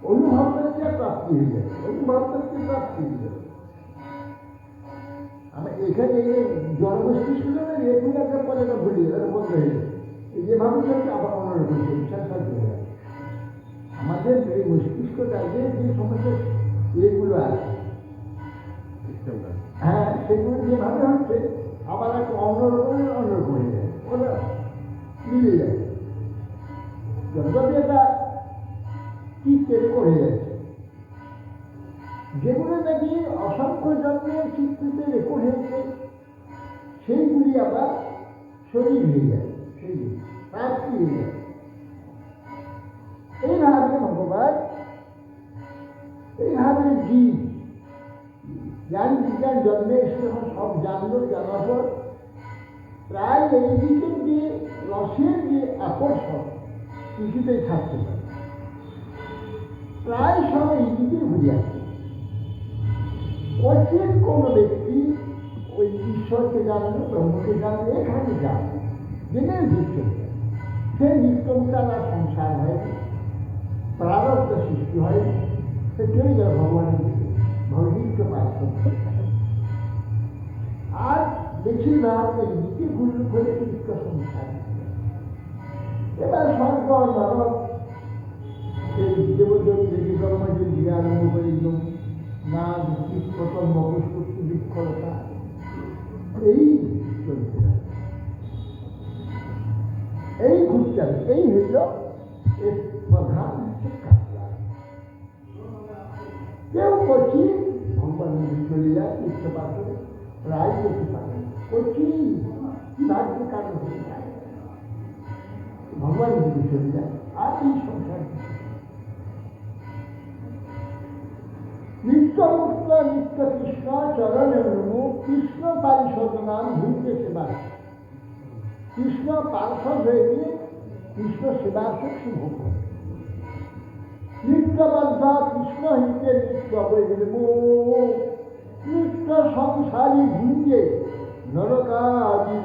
অনুভবকে প্রাপ্তি হয়ে যাবে, অনুভবকে প্রাপ্তি হয়ে যাবে। আমি এখানে জনগোষ্ঠী ছিল না, রেগুলারটা পরে না ভুলি, এটা বন্ধ হয়ে যাবে। এই যে ভাবি চলছে আবার অন্যরকম বিশ্বাস হয়ে যাবে। আমাদের এই মস্তিষ্কটা যে সমস্ত এগুলো আছে, হ্যাঁ, সেগুলো যেভাবে হচ্ছে আবার একটা অন্যরকম হয়ে যায়, ওরা মিলে যায়। যদি এটা চিত্তে রেকর্ড হয়ে যাচ্ছে, যেগুলো নাকি অসংখ্য জন্মের চিত্তিতে রেকর্ড হয়েছে, সেইগুলি আবার শরীর হয়ে যায়, সেইগুলি প্রাপ্তি হয়ে যায়। এইভাবে ভগবান, এইভাবে জীব জ্ঞান বিজ্ঞান জন্মে এসে সব জানলো, জানার পর প্রায় এই দিকের যে রসের যে আকর্ষণ কিছুতেই থাকতে পারে, প্রায় সব এই দিকে ঘুরে আসে। কঠিন কোনো ব্যক্তি ওই ঈশ্বরকে জানলো, ব্রহ্মকে জানলো, এখানে জানলো, জেনে যুক্ত সে নিত্যমটা তার সংসার হয়, প্রারব্ধ সৃষ্টি হয়, সে চলে যায় ভগবানের দিকে, ভগবীকে পাঠ করতে। আর বেশিরভাগ এই দিকে ঘুরলে ফলে কৃষ্ণ সংসার। এবার স্বর্গ নরক সেই দেবদেবী দেখি ব্রহ্মজি দিয়ে আরম্ভ করে একদম না কীট পতঙ্গ পুষ্প বিক্ষরতা এই চলতে থাকে, এই ঘুরতে, এই হইল এর প্রধান শিক্ষা। কেউ কচি ভগবান চলে যায়, কৃষ্ণ পাশে প্রায় যেতে পারে, কচি কি ভাগ্যের কারণ হয়ে যায়, ভগবান দিকে চলে যায়। আর এই সংসার নিত্য মুক্ত নিত্য কৃষ্ণ চরণে নমো, কৃষ্ণ পারিষদ নাম ভূমিতে সেবা, কৃষ্ণ পার্ষদ হয়ে গিয়ে কৃষ্ণ সেবাকে শুভ করে। নিত্যবদ্ধ কৃষ্ণ হিতে নিত্য হয়ে গেলে নিত্য সংসারী ভুঞ্জে নরকাদি।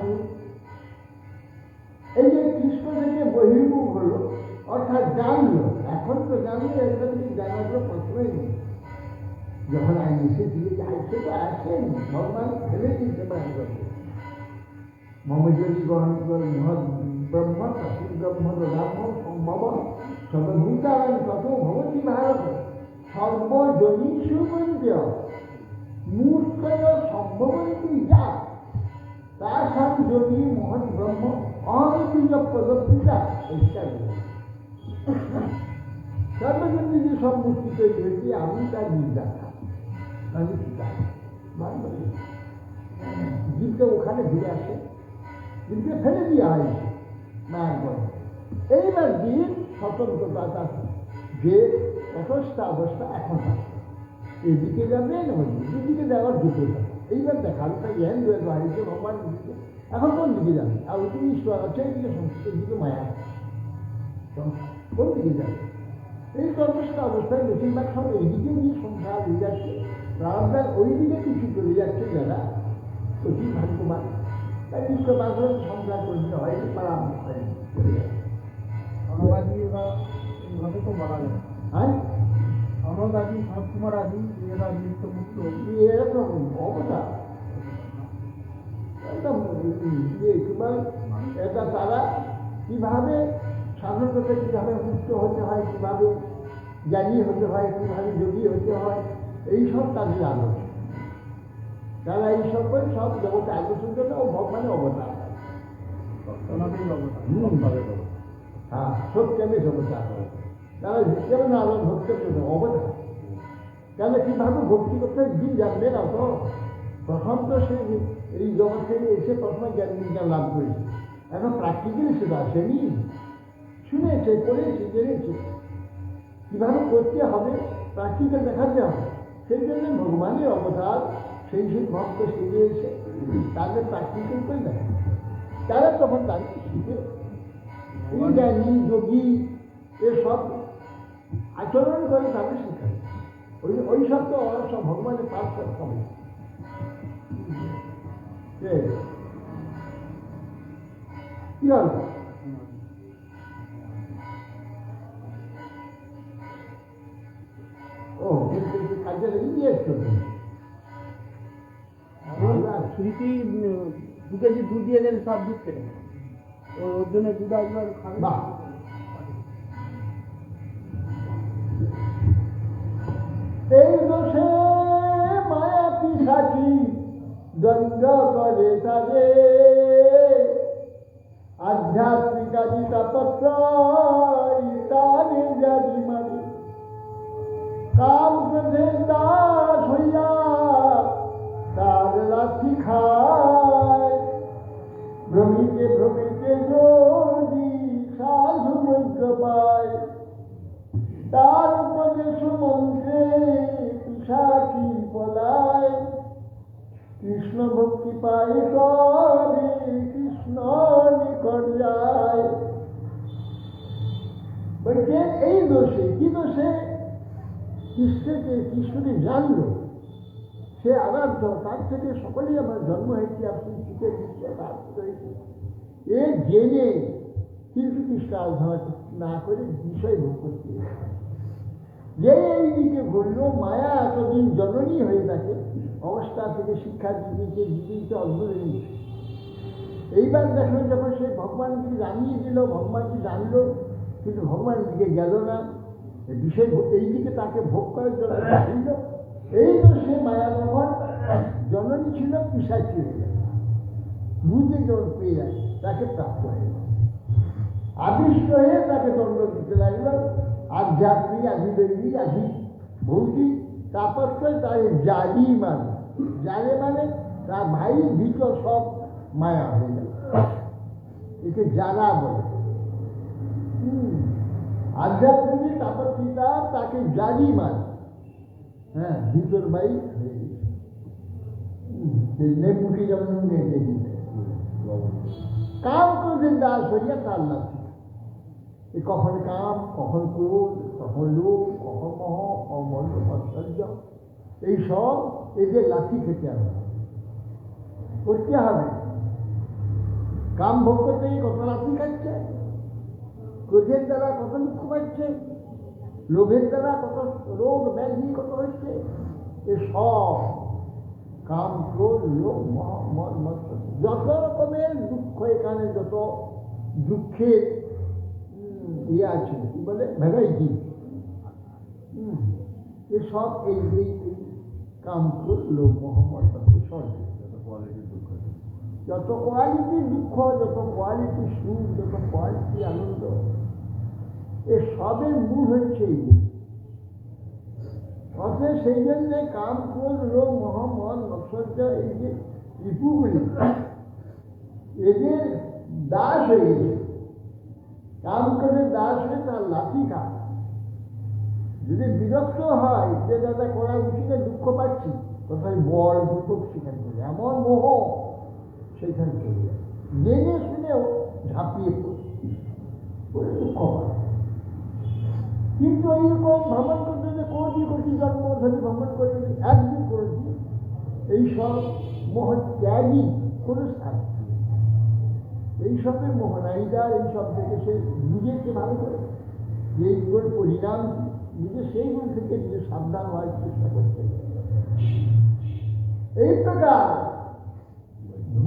এই যে কৃষ্ণ থেকে বহির্মুখ হলো, অর্থাৎ জানলো, এখন তো জানলো, একটা কিছু জানার প্রশ্নই নেই। যখন আমি এসে দিয়ে যাইছে তো আসেন, ভগবান ফেলে দিতে পারেন মমজনী গ্রহণ করে মহৎ ব্রহ্ম তসিং ব্রহ্ম দদাম সম্ভব সর্বভূতান তত ভবতি ভারত সর্বজনীষু বন্দ্য মূর্খয় সম্ভবন্তি যা তাসাং যোগী মহৎ ব্রহ্ম অহমিতি পদপিতা এইটাই সর্বজনী যে সব মূর্তি তৈরি হয়েছে, আমি তার নির্দাতা, আমি পিতা। জীবকে ওখানে ঘুরে আসে, জীবকে ফেলে দেওয়া হয়েছে মায়ের গর্ভে। এইবার জীব স্বতন্ত্রতা তার যে তটস্থ অবস্থা এখন আছে, এদিকে যাবে না দুদিকে যাওয়ার দুটো যাবে। এইবার দেখা তাই জ্ঞান হয়ে বাড়িতে ভগবান দিকে এখন কোন দিকে যাবে, আর ওইদিকে ঈশ্বর আছে, এইদিকে সংস্কৃত, দিকে মায়া কোন দিকে যাবে। এই তটস্থ অবস্থায় বেশিরভাগ সব এইদিকে নিয়ে সংসার হয়ে যাচ্ছে, প্রারব্ধ ওই দিকে কিছু চলে যাচ্ছে যারা অতি ভাগ্যবান, তাই নিত্য বাসন সংসার করতে হয়নি, পারাম হয়নি। অনুবাদী এরা এইভাবে তো বলা যায়। হ্যাঁ, অনুবাদী সৎকুমার আদি এরা নিত্যমুক্ত এরকম অবস্থা একদম এটা তারা কিভাবে সাধন করতে, কিভাবে মুক্ত হতে হয়, কিভাবে জ্ঞানী হতে হয়, কিভাবে যোগী হতে হয়, এইসব তাদের আলোচনা। তারা এইসব করে সব জগতে আলোচনা জন্য ভগবানের অবতার। হ্যাঁ, সত্যমে অবতার হয়। তারা কেন আলো ভক্তের জন্য অবতার। কেন কিভাবে ভক্তি করতে দিন জানবে না তো। প্রথম তো সে এই জগৎ থেকে এসে প্রথমে জ্ঞান বিজ্ঞান লাভ করেছে, এখন প্র্যাকটিক্যালি সেটা আসেনি, শুনেছে, পড়েছে, জেনেছে কিভাবে করতে হবে, প্র্যাকটিক্যাল দেখাতে হবে। সেই জন্য ভগবানের অবতার সেই ভক্ত শিখিয়েছে, তাদের প্র্যাকটিক্যাল করে দেয়। তারা তখন তাদের শিখে এই জ্ঞানী যোগী এসব আচরণ করে তাদের শিখায়। ওই সব তো ওরা সব ভগবানের পার্শ্বদ হবে। কি হল? ও কাজে লেগে গিয়েছে। স্মৃতি 2 কেজি দুধ দিয়ে গেলে সব দুধ খেতে, ওর জন্য দুধ একবার খাবে। বাহ, এই দোষে মায়া পিসাচি দণ্ড করে তারে, আধ্যাত্মিকাদি তাপত্রয় তারে জানি মারি, কাম ক্রোধে দাস হইয়া তার লাঠি খায়, ভ্রমিতে ভ্রমিতে যদি সাধু বৈদ্য পায়, তার উপদেশ মন্ত্রে পিশাচি পলায়, কৃষ্ণ ভক্তি পায় তবে কৃষ্ণ নিকট যায়। বলছে এই দোষে, কি দোষে? কৃষ্ণকে জানলো, সে আবার তার থেকে সকলেই আমার জন্ম হয়েছে, আপনি শিখে দিচ্ছে, এ জেনে কিন্তু কৃষ্ণ আরাধনা না করে বিষয় ভোগ করতে, যে এই দিকে ঘুরল, মায়া এতদিন জননী হয়ে থাকে, অবস্থা থেকে শিক্ষা দিদিকে দিদিকে অদ্ভুত জিনিস। এইবার দেখলেন যখন সে ভগবানকে জানিয়ে দিল, ভগবানকে জানলো, কিন্তু ভগবান দিকে গেল না, বিষয় এই দিকে তাকে ভোগ করার জন্য জানিল। এই তো সে মায়া মোহন জননী ছিল, পিশাচি হয়ে গেল, বুঝে যখন পেয়ে যায় তাকে প্রাপ্ত হয়ে গেল, আবিষ্ট হয়ে তাকে দণ্ড দিতে লাগলো। আধ্যাত্মিক, আধি দৈবিক, আধি ভৌতিক, তারপর তার জালি মানে, জালে মানে তার ভাই ভিতর সব মায়া হয়ে গেল, একে যারা বলে। আধ্যাত্মিক তারপর পিতা তাকে জালি মানে, হ্যাঁ, ভিতর ভাই হয়ে গেছে, নেপুটি যেমন নেটে দিতে কাম ক্রোধের দাস হইয়া তার লাঠি। কখন কাম, কখন ক্রোধ, কখন লোভ, কখন মোহ, কখন মন্দ ঐশ্বর্য, এইসব এদের লাঠি খেতে হবে, করতে হবে। কাম ভোগ করতে কত লাঠি খাচ্ছে, ক্রোধের দ্বারা কত দুঃখ পাচ্ছে, লোভের দ্বারা কত রোগ ব্যাধি কত হচ্ছে, এসব কাম, ক্রোধ, লোভ, মোহ, মদ, মৎসর, যত রকমের দুঃখ, এখানে যত দুঃখের ইয়ে আছে, কি বলে ভ্যারাইটি, এসব এই কাম, ক্রোধ, লোভ, মোহ, মৎসর, যত কোয়ালিটির দুঃখ, যত কোয়ালিটি সুখ, যত কোয়ালিটি আনন্দ, এ সবের মূল হচ্ছে এই। অর্থাৎ সেই জন্য কাম, ক্রোধ, লোভ, মোহ, মদ, মৎসর্য, এই যে রিপুগুলি এদের দাস হয়ে গেছে। কাম ক্রোধের দাস হয়ে তার লাঠি খায়। যদি বিরক্ত হয় যে দাদা করা উচিত, দুঃখ পাচ্ছি, কোথায় বল দুঃখ সেখানে চলে, এমন মোহ সেখানে চলে যায়, জেনে শুনেও ঝাঁপিয়ে পড়ে দুঃখ হয়। কিন্তু এইরকম ভ্রমণ করতে যে কোটি কোটি জন্ম ধরে ভ্রমণ করে একদিন করেছি, এইসব মোহ ত্যাগই কোনো স্থান, এইসবের মোহনাইদার এইসব থেকে সে বুঝেছে ভালো করে যে এইগুলোর পরিণাম বুঝে সেইগুলো থেকে নিজে সাবধান হওয়ার চেষ্টা করছে। এই প্রকার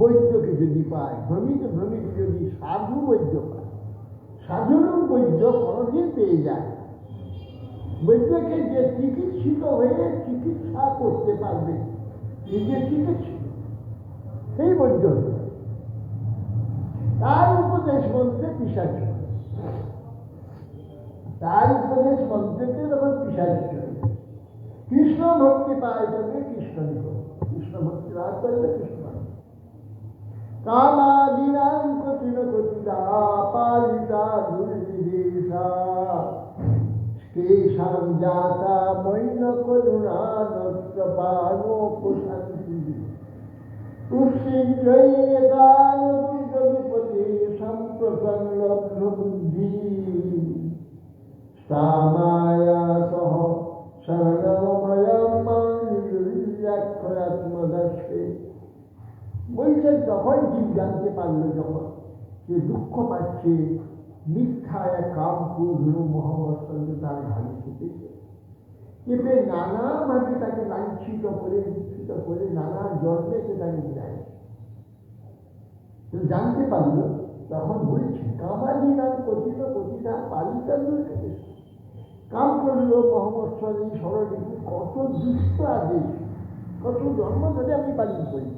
বৈদ্যকে যদি পায়, ভ্রমিক যদি সাধু বৈদ্য পায়, সাধুর বৈদ্য কোনদিন পেয়ে যায়। বৈদ্যকে যে চিকিৎসিত হয়ে চিকিৎসা করতে পারবে, নিজে চিকিৎসিত সেই বৈদ্য, তার উপদেশ মন্ত্রে পিশাচ, তার উপদেশ মন্ত্রকে যখন পিশাচ করবে, কৃষ্ণ ভক্তি পায় যাবে কৃষ্ণ নিকট, কৃষ্ণ ভক্তি লাভ করবে কৃষ্ণ কামাদিনাং কঠিন কঠিতা পালিতা দুর্বিদেশা কেশাং জাতা মৈন করুণা নষ্টপানো প্রশান্তি তুষ্টিঞ্জয়দান দুর্গপতি সম্প্রসন্ন বুদ্ধি সামায়া সহ শরণময়ম নির্যাক্ষরাত্মদর্শে। বলছেন তখন জীব জানতে পারলো, যখন সে দুঃখ পাচ্ছে, মিথ্যা এক কাম পুরো মোহাম্মদ সঙ্গে তার ঘাড়ে চেপেছে, চেপে নানাভাবে তাকে লাঞ্ছিত করে দীক্ষিত করে নানা জন্মে সে তাকে দেয়। জানতে পারলো, তখন বলছে কামাদি নাম কথিত কথিতা পালিতা দুর্গে। কাম করলো মোহাম্মদ সঙ্গে সরলিপি কত দুষ্ট আদেশ, কত জন্ম ধরে আমি পালন করি।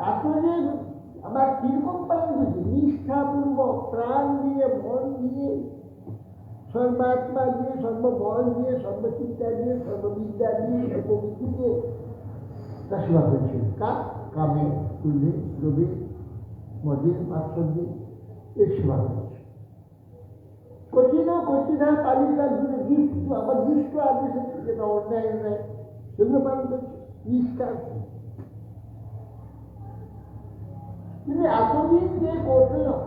এত যে আবার কিরকম পালন করছি, নিষ্ঠাপূর্বক প্রাণ দিয়ে মন দিয়ে সর্বাত্মা দিয়ে সর্ববল দিয়ে সর্বচিন্তা দিয়ে সর্ববিদ্যা দিয়ে সর্ববুদ্ধি দিয়ে তা সেবা করছে। কামে তুলে লোভে মদে মাৎসর্যে এর সেবা করছে। কঠিন কঠিনা পালিকার জন্য দুষ্ট, আবার দুষ্ট আদেশে যেটা অন্যায় অন্যায় সেগুলো পালন করছে নিষ্ঠা। তিনি এতদিন যে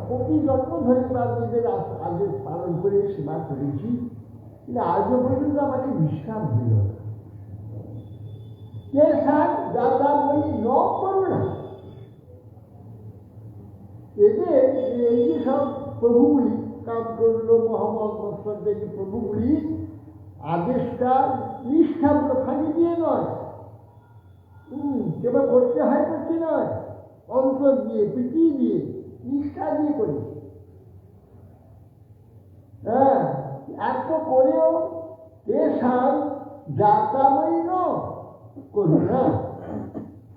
কোটি জন্ম ধরে নিজের আদেশ পালন করে সেবা করেছি, কিন্তু আজও পর্যন্ত আমাকে বিশ্রাম দিল না। কে স্যার দাদা বই ন করো না। এদের এই যে সব প্রভুগুলি কাম করলো মোহাম্মদ মোস্তফা, যে প্রভুগুলি আদেশটা নিষ্ঠাগুলো ফাঁকি দিয়ে নয়, কেবল করতে হয় করতে নয়, অন্তর দিয়ে পিটিয়ে দিয়ে নিষ্ঠা দিয়ে করি। হ্যাঁ, এত করেও এসার যাতাময় করুণা,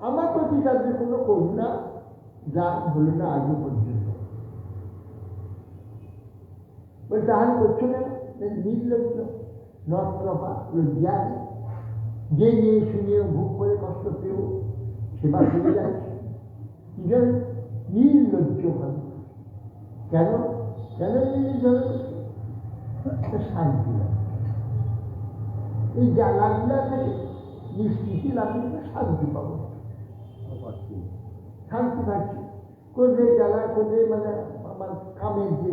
আমার প্রতি তাদের কোনো করুণা যা হলো না আজও পর্যন্ত। তাহলে করছো না নির্লজ্জ নষ্টপা লজ্জা, যে নিয়ে শুনিয়ে ভোগ করে কষ্ট পেয়েও সেবা করে যাচ্ছে নির্লজ্জ ভাবে। কেন কেন নির্লজ্জ? শান্তি লাগে, এই জ্বালাগুলা থেকে নিশ্চিতি লাগলে শান্তি পাবো, শান্তি পাচ্ছি। কোথায় জ্বালা কোথায় মানে আমার কামের যে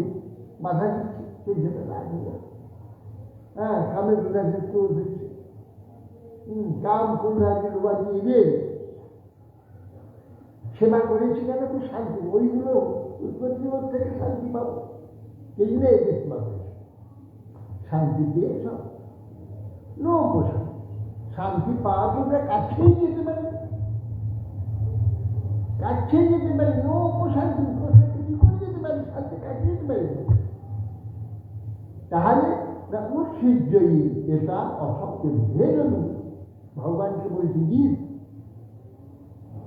বাধা দিচ্ছে সেই জন্য লাগিয়ে, হ্যাঁ কামের বোঝা যে ক্রোধ হচ্ছে, কাম ক্রোধ ডোবা দিয়ে দিয়ে সেবা করেছি কেন খুব শান্তি, ওইগুলো উৎপত্তি থেকে শান্তি পাবো, সেই জন্য এদের সেবা করেছি। শান্তি দিয়ে সব লোক শান্তি পাওয়া তো কাছেই যেতে পারে, কাছেই যেতে পারে, লোক শান্তি কি করে যেতে পারে, শান্তি কাছে যেতে পারে। তাহলে উৎসিজ্জয়ী এটা অসত্য হে জন্য ভগবানকে বলছি জীব,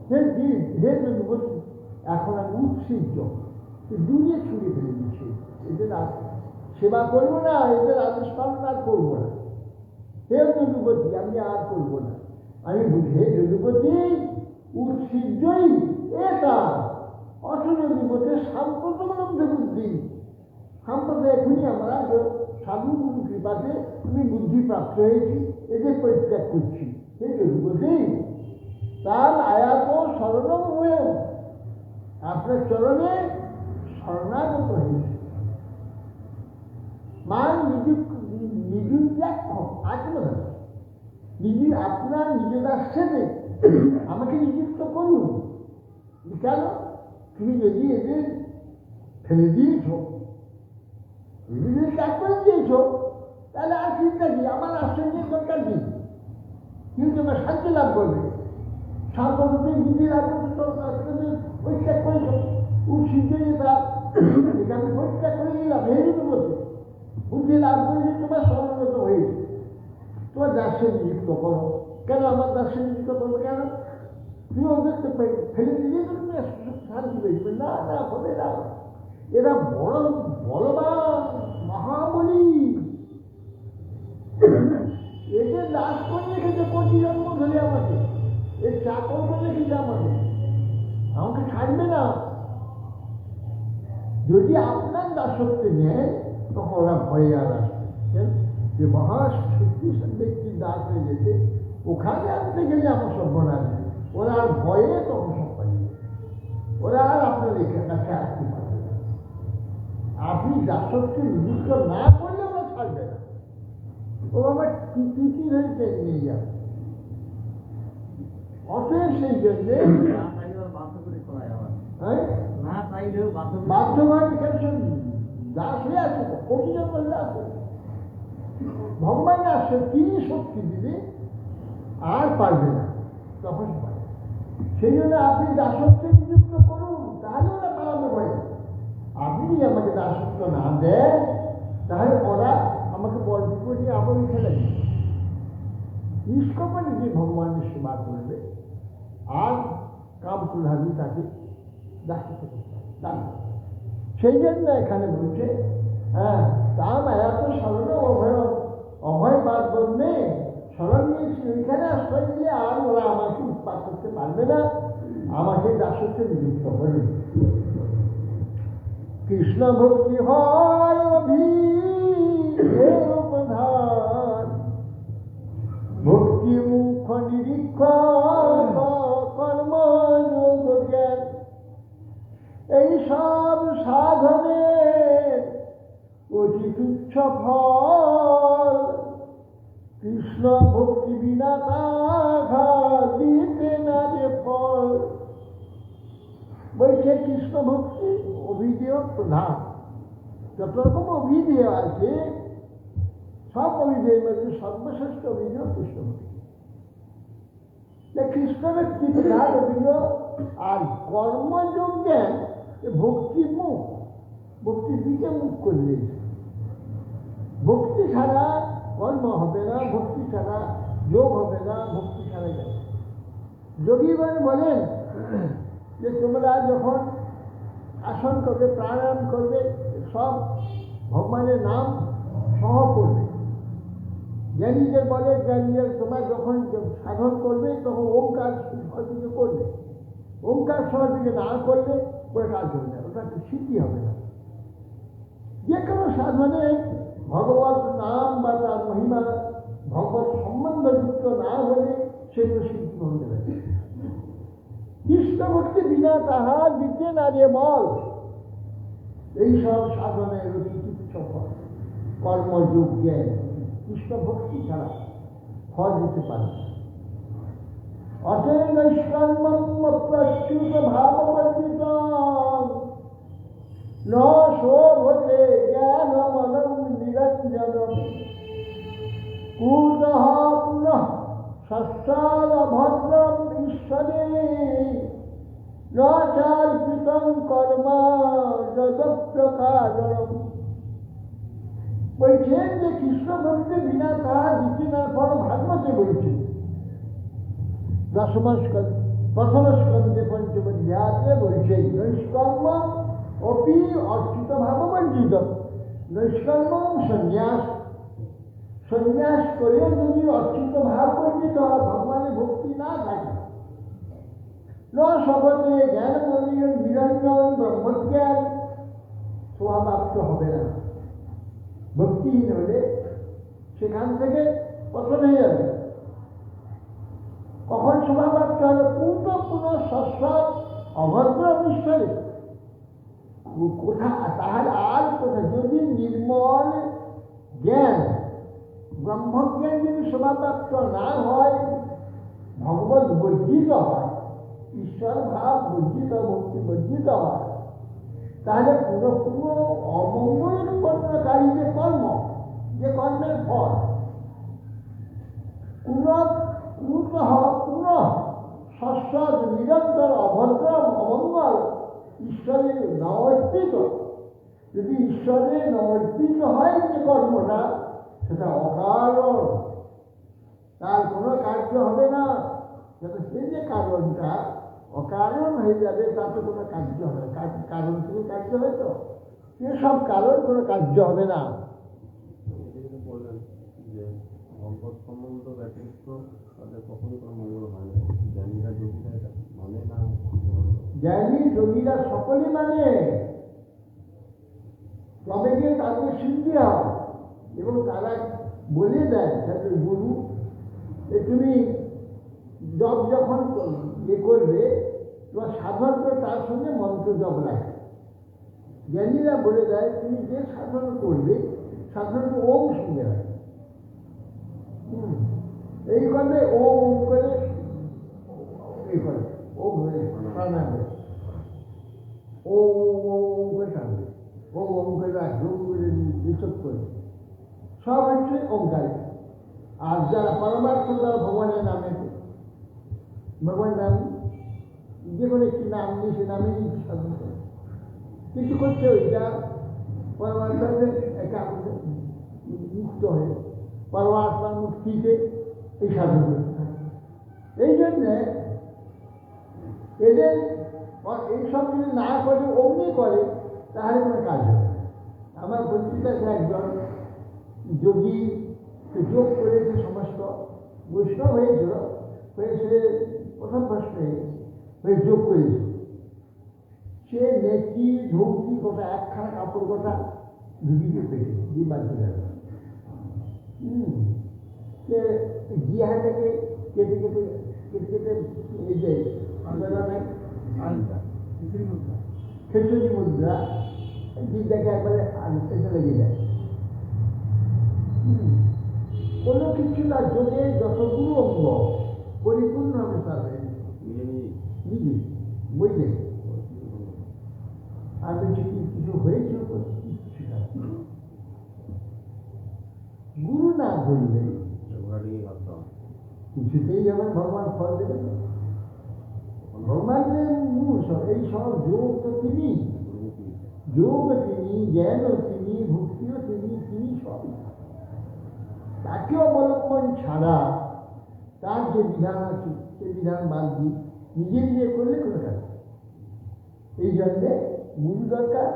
হে জীব হে জন্য বলছি এখন আমি উৎসিজ্জ, দূরে ছুড়ে ফেলে দিচ্ছি, এদের সেবা করবো না, এদের আদেশ পালন আর করবো না। হে যদুপতি আমি আর করবো না, আমি বুঝি হে যদুপতি উৎসিজ্জয়ী এটা অসযদুপতির সাম্প্রদায়িক বুদ্ধি। সাম্প্রদায় এখনই আমরা সাধু গুরু কৃপাতে আমি বুদ্ধি প্রাপ্ত হয়েছি, এদের পরিত্যাগ করছি। হে যদুপতি তার আয়াত শরণম হয়ে আপনার চরণে শরণাগত হয়েছে। মান আপনার নিজের সাথে আমাকে নিযুক্ত করুন। কেন তুমি যদি এদের ফেলে দিয়েছ, এদের ত্যাগ করে দিয়েছ, তাহলে আর চিন্তা কি? আমার আশ্চর্যের দরকার নেই। কিন্তু তোমার শান্তি লাভ করবে, সাধারণত বুদ্ধি লাভ করতে পরিত্যাগ করেছ। সিদ্ধি তার এখানে পরিত্যাগ করে দিলাম, হেরিত বলতে বুদ্ধি লাভ করেছে, তোমার সমাগত হয়েছে। তোমার দাসে নিযুক্ত করো। কেন আমার দাসে নিযুক্ত করবো? কেন তুমি ওদেরকে ফেলে দিলে তুমি শান্তি পেয়েছে? না না, হবে না। এরা বড় বলবান, মহাবলী। এদের দাস করে রেখেছে কোটি জন্ম ধরে আমাকে, এর চাকর করে রেখেছে আমাকে ছাড়বে না। যদি আপনার দাসত্বে নেয় তখন ওরা ভয়ে আর আসবে যে মহাশক্তিশালী ব্যক্তির দাস হয়ে গেছে, ওখানে আনতে গেলে আমার সর্বনাশ। ওরা আর ভয়ে তখন সব পাইবে, ওরা আর আপনার কাছে আসতে পারবে না। আপনি দাসত্বে নিযুক্ত না করলে ওরা ছাড়বে না, ও আমার টুটি ধরে টেনে নিয়ে যাবে। অতএব সেই জন্যে বাধ্যভাবে কেন দাস হয়ে আছে, কোটি জন্ম আছে। ভগবান আসে, তিনি শক্তি দিলে আর পারবে না, তখন পারে। সেই জন্য আপনি দাসত্বে নিযুক্ত করুন, তাহলে ওরা পালাতে পারে। আপনি আমাকে দাসত্ব না দেন, তাহলে ওরা আমাকে বলব করে আবার ফেলে দিবে। নিষ্কপটে যে ভগবানের সেবা করবে আর কাম কুলহাদি তাকে দাসত্ব করতে হবে। সেই জন্য এখানে বলছে, হ্যাঁ, তাম এত স্মরণ অভয় বাদ বলবে স্মরণ নিয়েছি, ওইখানে আশ্রয় দিলে আর ওরা আমাকে উৎপাদ করতে পারবে না, আমাকে দাসত্বে নিযুক্ত করবে। কৃষ্ণ ভক্তি হয় প্রধান, ভক্তি মুখ নিরীক্ষণ কর্মযোগ জ্ঞান, এই সব সাধনের অতি তুচ্ছ ফল, কৃষ্ণ ভক্তি বিনা তাহা দিতে না যে ফল। বলছে কৃষ্ণ ভক্তি অভিধেয় প্রধান। যত রকম অভিধেয় আছে, সব অভিধেয়ের মধ্যে সর্বশ্রেষ্ঠ অভিধেয় কৃষ্ণ ভক্তি। কৃষ্ণ ভক্তি প্রধান অভিধেয়। আর কর্মযোগ জ্ঞান ভক্তির মুখ, ভক্তির দিকে মুখ করলে। ভক্তি ছাড়া কর্ম হবে না, ভক্তি ছাড়া যোগ হবে না, ভক্তি ছাড়া যাবে। যোগীগণ বলেন যে তোমরা যখন আসন করবে, প্রাণায়াম করবে, সব ভগবানের নাম সহ করবে। জ্ঞানীদের বলে, জ্ঞানীদের তোমরা যখন সাধন করবে তখন ওঙ্কার সহযোগে করবে। ওঙ্কার সহযোগে না করলে ওটা কাজ হবে না, ওটা সিদ্ধি হবে না। যে কোনো সাধনে ভগবত নাম বা তার মহিমা ভগবত সম্বন্ধযুক্ত না হলে সেগুলো সিদ্ধি হতে পারে। কৃষ্ণ ভক্তি বিনা তাহা দিতে না রে বল, এইসব সাধনের অতি তুচ্ছ ফল কর্মযোগ জ্ঞান কৃষ্ণ ভক্তি ছাড়া ফল দিতে পারে। অতএব নৈষ্কর্মম প্রচ্যুত ভাববর্জিত ন শোভতে জ্ঞানমলং নিরঞ্জনম, কুতঃ পুনঃ সস্যাদ ভদ্রম ঈশ্বরে ন চার্পিতং কর্ম যদপ্রকারম। বলছেন যে কৃষ্ণ ভক্তি বিনা তাহা দিতে না ফল ভাগবতে বলছে। দশম স্কন্ধে, প্রথম স্কন্ধে পঞ্চম অধ্যায়ে বলছে নৈষ্কর্ম অপি অর্চিত ভাববর্জিত। নৈষ্কর্ম সন্ন্যাস, সন্ন্যাস করে যদি অর্চিত ভাব বর্জিত হয়, ভগবানের ভক্তি না থাকে, ন শপথে জ্ঞান মলিন নিরঞ্জন ব্রহ্মজ্ঞান স্বভাবাপ্ত হবে না। ভক্তিহীন হলে সেখান থেকে পতন হয়ে যাবে। কখন স্বভাবাপ্ত হলে পূর্ণ পুনঃ সস্যাদ অভদ্র ঈশ্বরে কোথা, তাহলে আর কোথা যদি নির্মল জ্ঞান ব্রহ্মজ্ঞান যদি স্বভাবপ্রাপ্ত না হয়, ভগবত বর্জিত হয়, ঈশ্বর ভাব বর্জিত, ভক্তি বর্জিত হয়, তাহলে পুরোপুরো অমঙ্গল কর্মকারী যে কর্ম, যে কর্মের ফল সস্বদ নিরন্তর অভদ্রম অমঙ্গল ঈশ্বরের নবর্তিত, যদি ঈশ্বরের নবর্তিত হয় যে কর্মটা, সেটা অকারণ, তার কোনো কার্য হবে না। যাতে সেই যে কারণটা অকারণ হয়ে যাবে, তাতে কোনো কার্য হবে, কারণ থেকে কার্য হবে, তো সেসব কারণ কোনো কার্য হবে না। বললেন যে ভগবত সম্বন্ধ ব্যতিরিক্ত তাদের কখনোই কোনো মঙ্গল হয় না, জ্ঞানীরা যোগীরা এটা মানে না। জ্ঞানী যোগীরা সকলে মানে, তবে গিয়ে তাদের সিদ্ধি হয়, এবং তারা বলে দেয় তাদের গুরু, যে তুমি জপ যখন ইয়ে করবে, তোমার সাধনটা তার সঙ্গে মন্ত্র জপ রাখে। জ্ঞানীরা বলে দেয় তুমি যে সাধন করবে, সাধনটা ওম সঙ্গে রাখে। এই করলে ওম ওম করে এই করে ওম হয়ে প্রাণায়াম করে, ও ওম করে থাকবে, ও ওম করে রাখবে, ওম করে বিশোধ করে, সব হচ্ছে ওমকারী। আর যারা পরমার্থ, তারা ভগবানের নামে, ভগবানের নাম যে কোনো একটি নাম নিয়ে সে নামে সাধন করে, কিছু করছে ওইটা পরমাত্মার একটা মুক্ত হয়ে পরমাত্মার মুক্তিতে এই সাধন করতে থাকে। এই জন্যে এদের এইসব যদি না করে অমনি করে, তাহলে কোনো কাজ হবে না। আমার পরিচিত একজন যোগী, যোগ করেছে, সমস্ত বৈষ্ণব হয়েছিল, হয়ে সে প্রথম প্রশ্ন হয়ে যোগ করেছে। সে নেকি ধৌতি গোটা একখানা কাপড় গোটা ঢুকিয়ে পেয়েছে, দিবার চলে যাবে। সে জিহাটাকে কেটে কেটে কেটে কেটে এই যে খিচুড়ি মুদ্রা, জিভটাকে একবারে আনতে লেগে যায়। কোনো কিছু না, যোগের যতগুলো অঙ্গ পরিপূর্ণ হবে পারবে নিজে বুঝলে। আর কিছু হয়েছিল গুরু না ধরলে কিছুতেই যেমন ভগবান ফল দেবে না। ভগবানের মূল সব, এই সব যোগ তো তিনি, যোগ তিনি, জ্ঞানও তিনি, ভক্তিও তিনি, তিনি সব। তাকে অবলম্বন ছাড়া তার যে বিধান আছে, সে বিধান বাদ দিয়ে নিজে নিজে করলে কোনো কাজ। এই জন্যে গুরু দরকার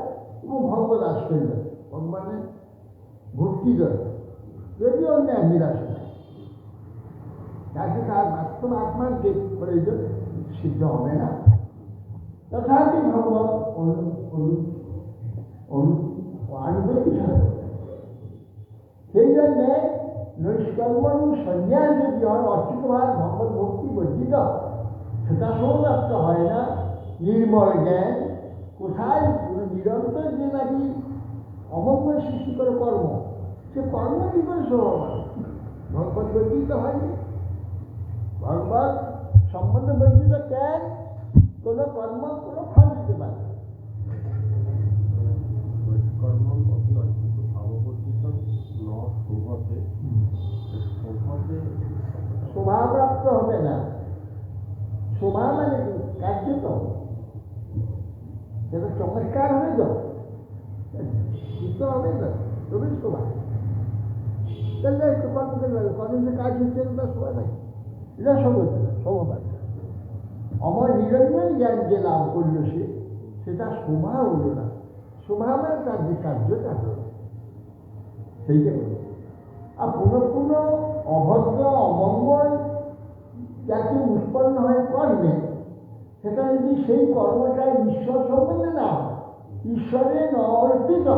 এবং ভগবত আশ্রয় দরকার, ভগবানের ভক্তি দরকার। যদি অন্য নিরাশ নাই, তাকে তার বাস্তব আত্মার যে প্রয়োজন সিদ্ধ হবে না। তথাপি ভগবান অনুভূতি হবে। সেই জন্যে নৈষ্কর্মণু সন্ন্যাস যদি হয়, অচ্যুত ভাব ভগবত ভক্তি বর্জিত, সেটা সৌরাপ্ত হয় না। নির্মল জ্ঞান কোথায় নিরন্তর যে নাকি অমঙ্গল সৃষ্টি করে কর্ম, সে কর্ম কি করে স্বভাব হয়? ভগবত বর্জিত হয়নি। ভগবত সম্বন্ধ বর্জিত জ্ঞান কোনো কর্ম কোনো ফল দিতে পারে। শোভাপ্রাপ্ত হবে না। শোভা মানে কি? কার্য তো সেটা চমৎকার হবে, তো চিত্ত হবে না, তবে শোভা। তাহলে একটু কর্ম করতে পারবে, কর্মের কাজ হচ্ছে না, তার শোভা নাই। এটা শোভা। অমর নিরঞ্জন জ্ঞান যে লাভ করলো সে, সেটা শোভা হলো না। শোভা মানে তার যে কার্যটা হলো সেইটা হলো। আর পুনঃ অভদ্র অমঙ্গল যাকে উৎপন্ন হয় কর্মে, সেটা যদি সেই কর্মটা ঈশ্বর সম্বন্ধে না হয়, ঈশ্বরে অর্পিত,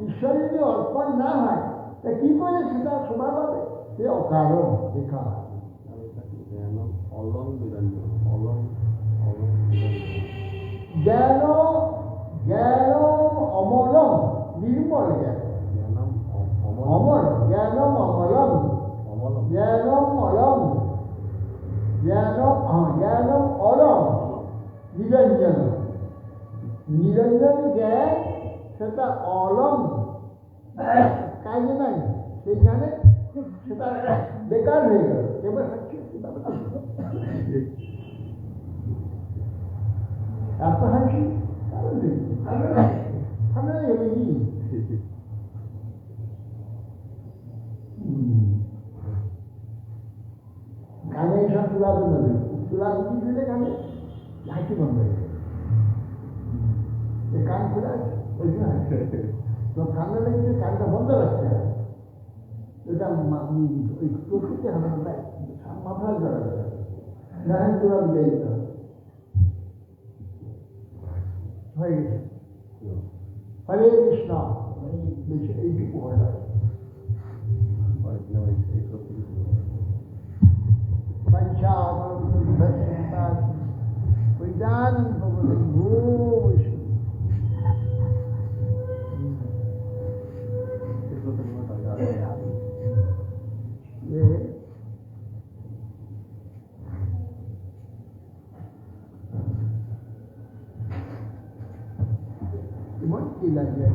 ঈশ্বরে যদি অর্পণ না হয়, তা কি করে সেটা শোভা পাবে? সে অকারণ দেখা হয়। জ্ঞান অমলম, নির্মল জ্ঞান। অমল জ্ঞানম অমলম, জ্ঞানম অলম, জ্ঞানম অলম, নিরঞ্জন নিরঞ্জন জ্ঞান সেটা অলম কাজে নাই, সেইখানে সেটা বেকার হয়ে গেল। এবার হাসছি এত হাসি কারণ দেখি ঠান্ডা গেলে কি গানে এইসব তুলাবে না, তুলাগুলি দিলে গানে হাসি বন্ধ হয়ে যাবে। কান খোলা আছে ওই জন্য তো ঠান্ডা লেগেছে, কানটা বন্ধ রাখতে হবে। এটা ওই প্রকৃতি হবে না, মাথায় ধরা যাবে না, তুলা দিয়ে দিতে হবে। হয়ে গেছে। হরে কৃষ্ণ, বেশি এইটুকু হয়ে যাবে। কি লাগবে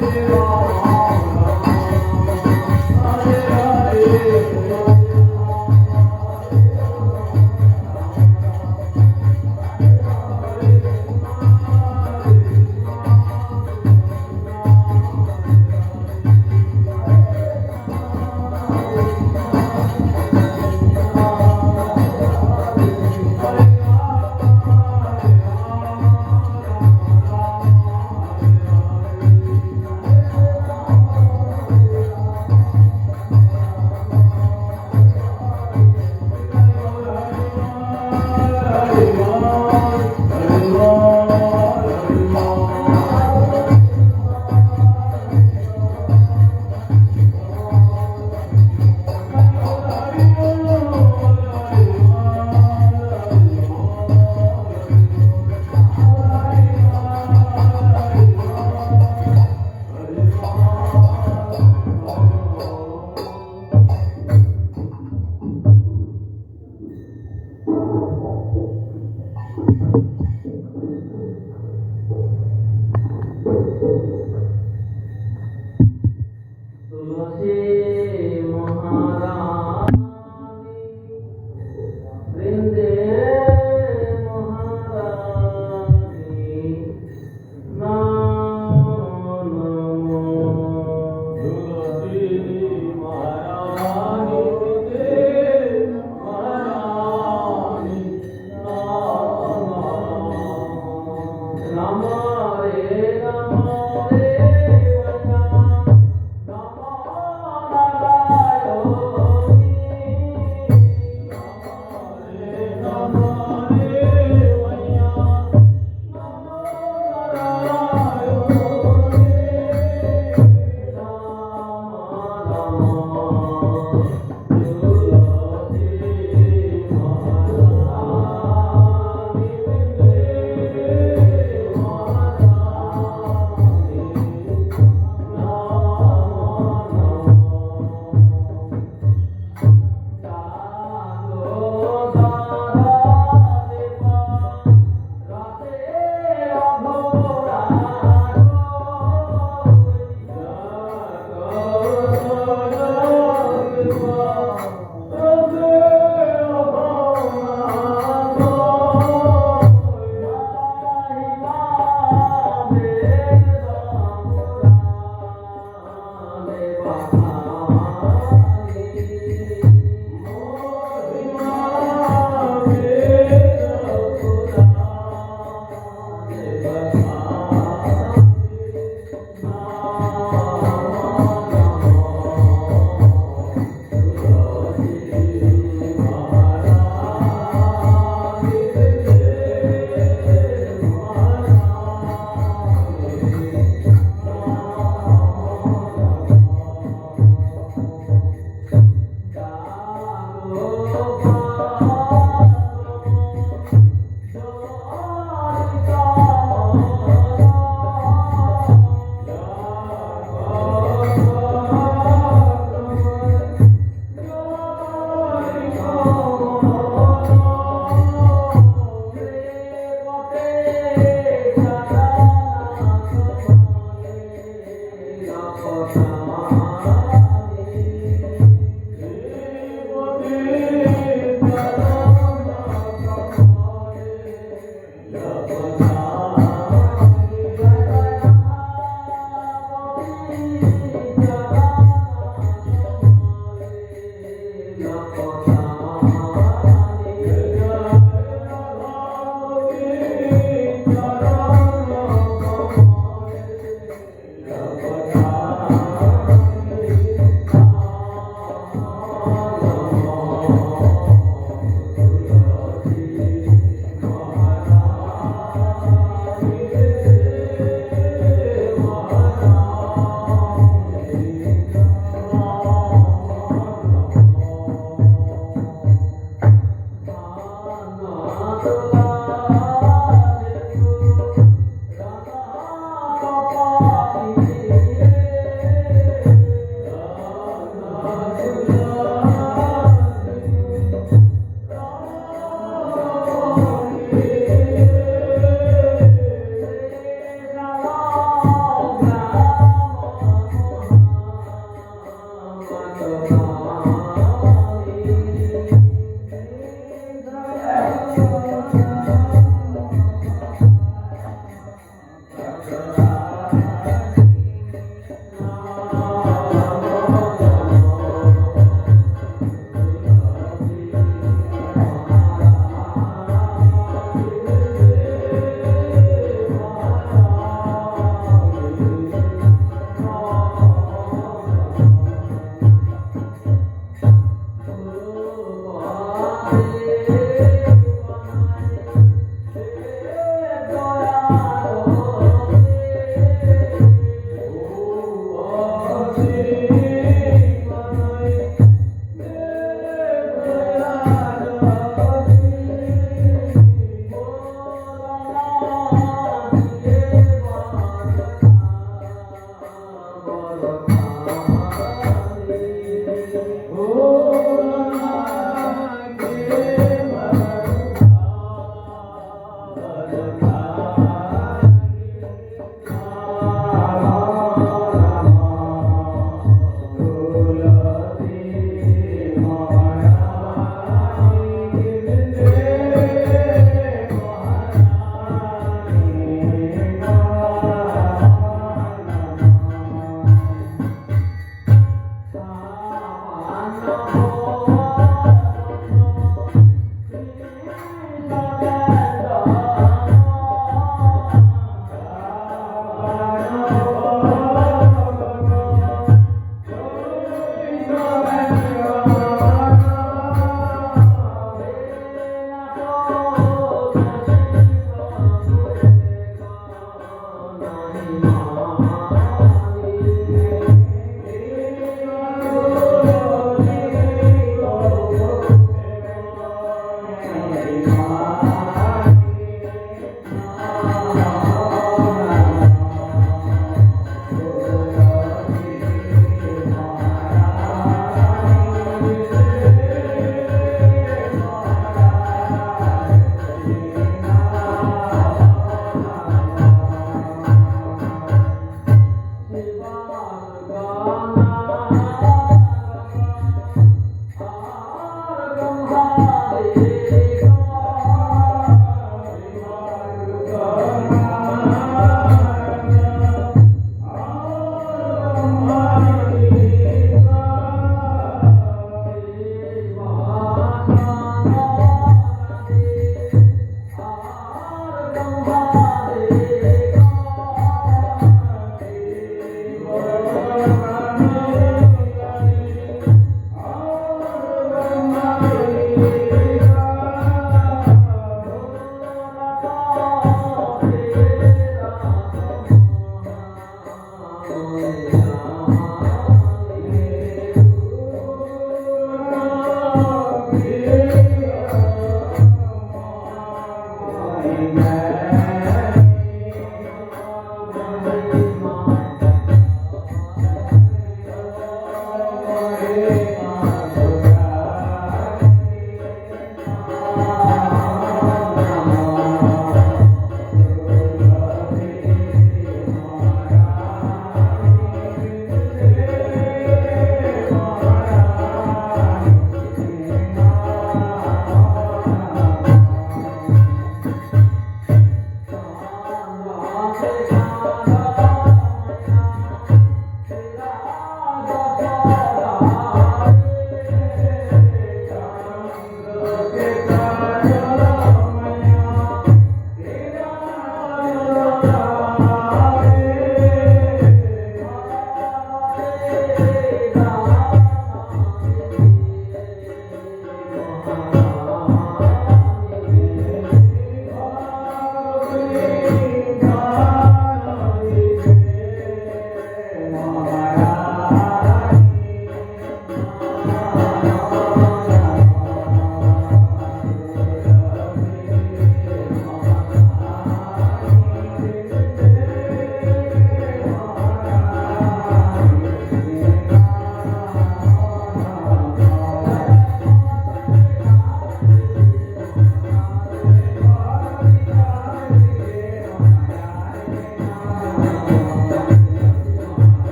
Hare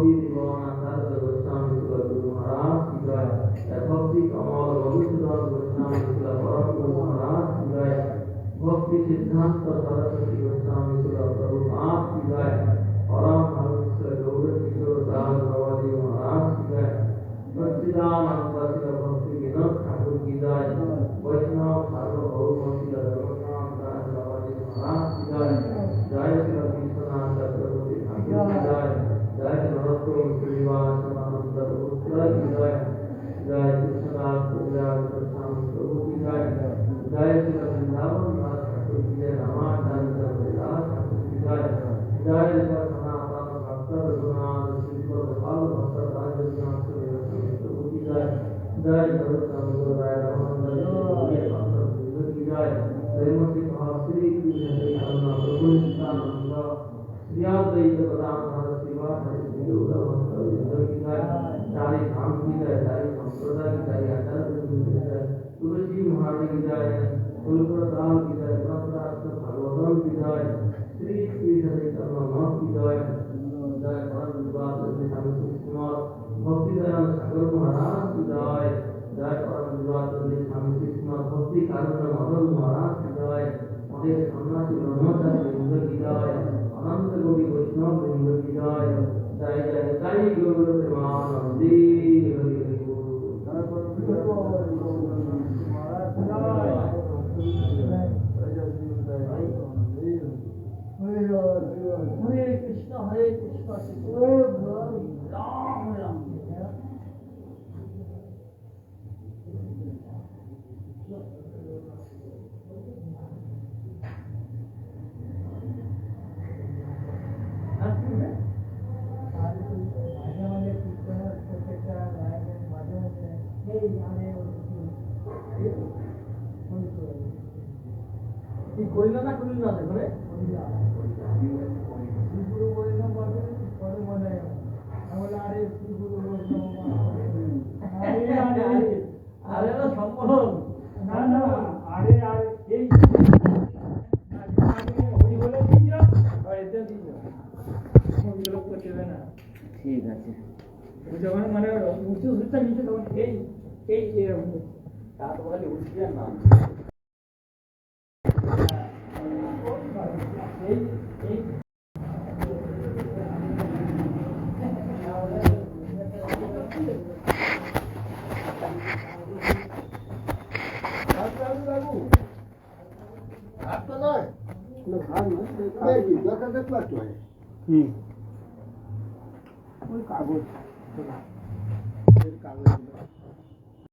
भक्ति दिवानाचार्य गोस्वामी शिला गुरु महाराज की जय भक्ति कमल मधुसूदन गोस्वामी शिला परम गुरु महाराज की जय भक्ति सिद्धांत सरस्वती गोस्वामी शिला प्रभुपाद की जय परम हंस गौर किशोर दास बाबाजी महाराज की जय सच्चिदानंद शिला भक्ति विनोद ठाकुर की जय वैष्णव सार्वभौम शिला रघुनाथ दास बाबाजी महाराज की जय जय शिला विश्वनाथ चक्रवर्ती ठाकुर की जय जय नरोत्तम श्रीनिवास आनंद उत्तर की जय जय कृष्णदास प्रभुराज गोस्वामी प्रभु की जय जय शिला वृंदावन दास ठाकुर की जय रामानंद दास ठाकुर की जय जय शिला सनातन भक्त रघुनाथ श्रीपद गोपाल भक्त राजनाथ प्रभु की जय जय सर्वोत्तम गुरु राय रामानंद की जय श्रीमती महाश्री की जय प्रभु नित्यानंद श्रीयाद्वैत प्रधान शिवा हरि भक्त की जय चारि धाम की जय चारि संप्रदाय की जय आचार्य की जय तुलसी महाराज की जय कुलप्रदान की जय भक्त भगवतन की जय श्री श्री हरि कर्मनाथ की जय जय परम विवाद स्वामी कुमार भक्ति दयानंद सागर महाराज की जय जय परम विवाद स्वामी कुमार भक्ति कारुण्य मदन महाराज की जय मदेव सन्यासी ब्रह्मचारी वृंद की जय अनंत गौरी वैष्णव वृंद की जय जय जय जय गुरु प्रेमानंदी हरि हरि बोल हरे कृष्ण राम राम কইলা না কইলা না দেখো রে গুরু বৈষ্ণব বলে পরে বলে আমরা আরে গুরু বৈষ্ণব আরে না সম্পূর্ণ না না আরে আরে এই ওই বলে দিও আর এটা দিও ওগুলো করতে না ঠিক আছে যখন মানে উঁচু উঁচুটা নিচে তখন এই এরকম তা তো বলে উঠিয়া না কাগজ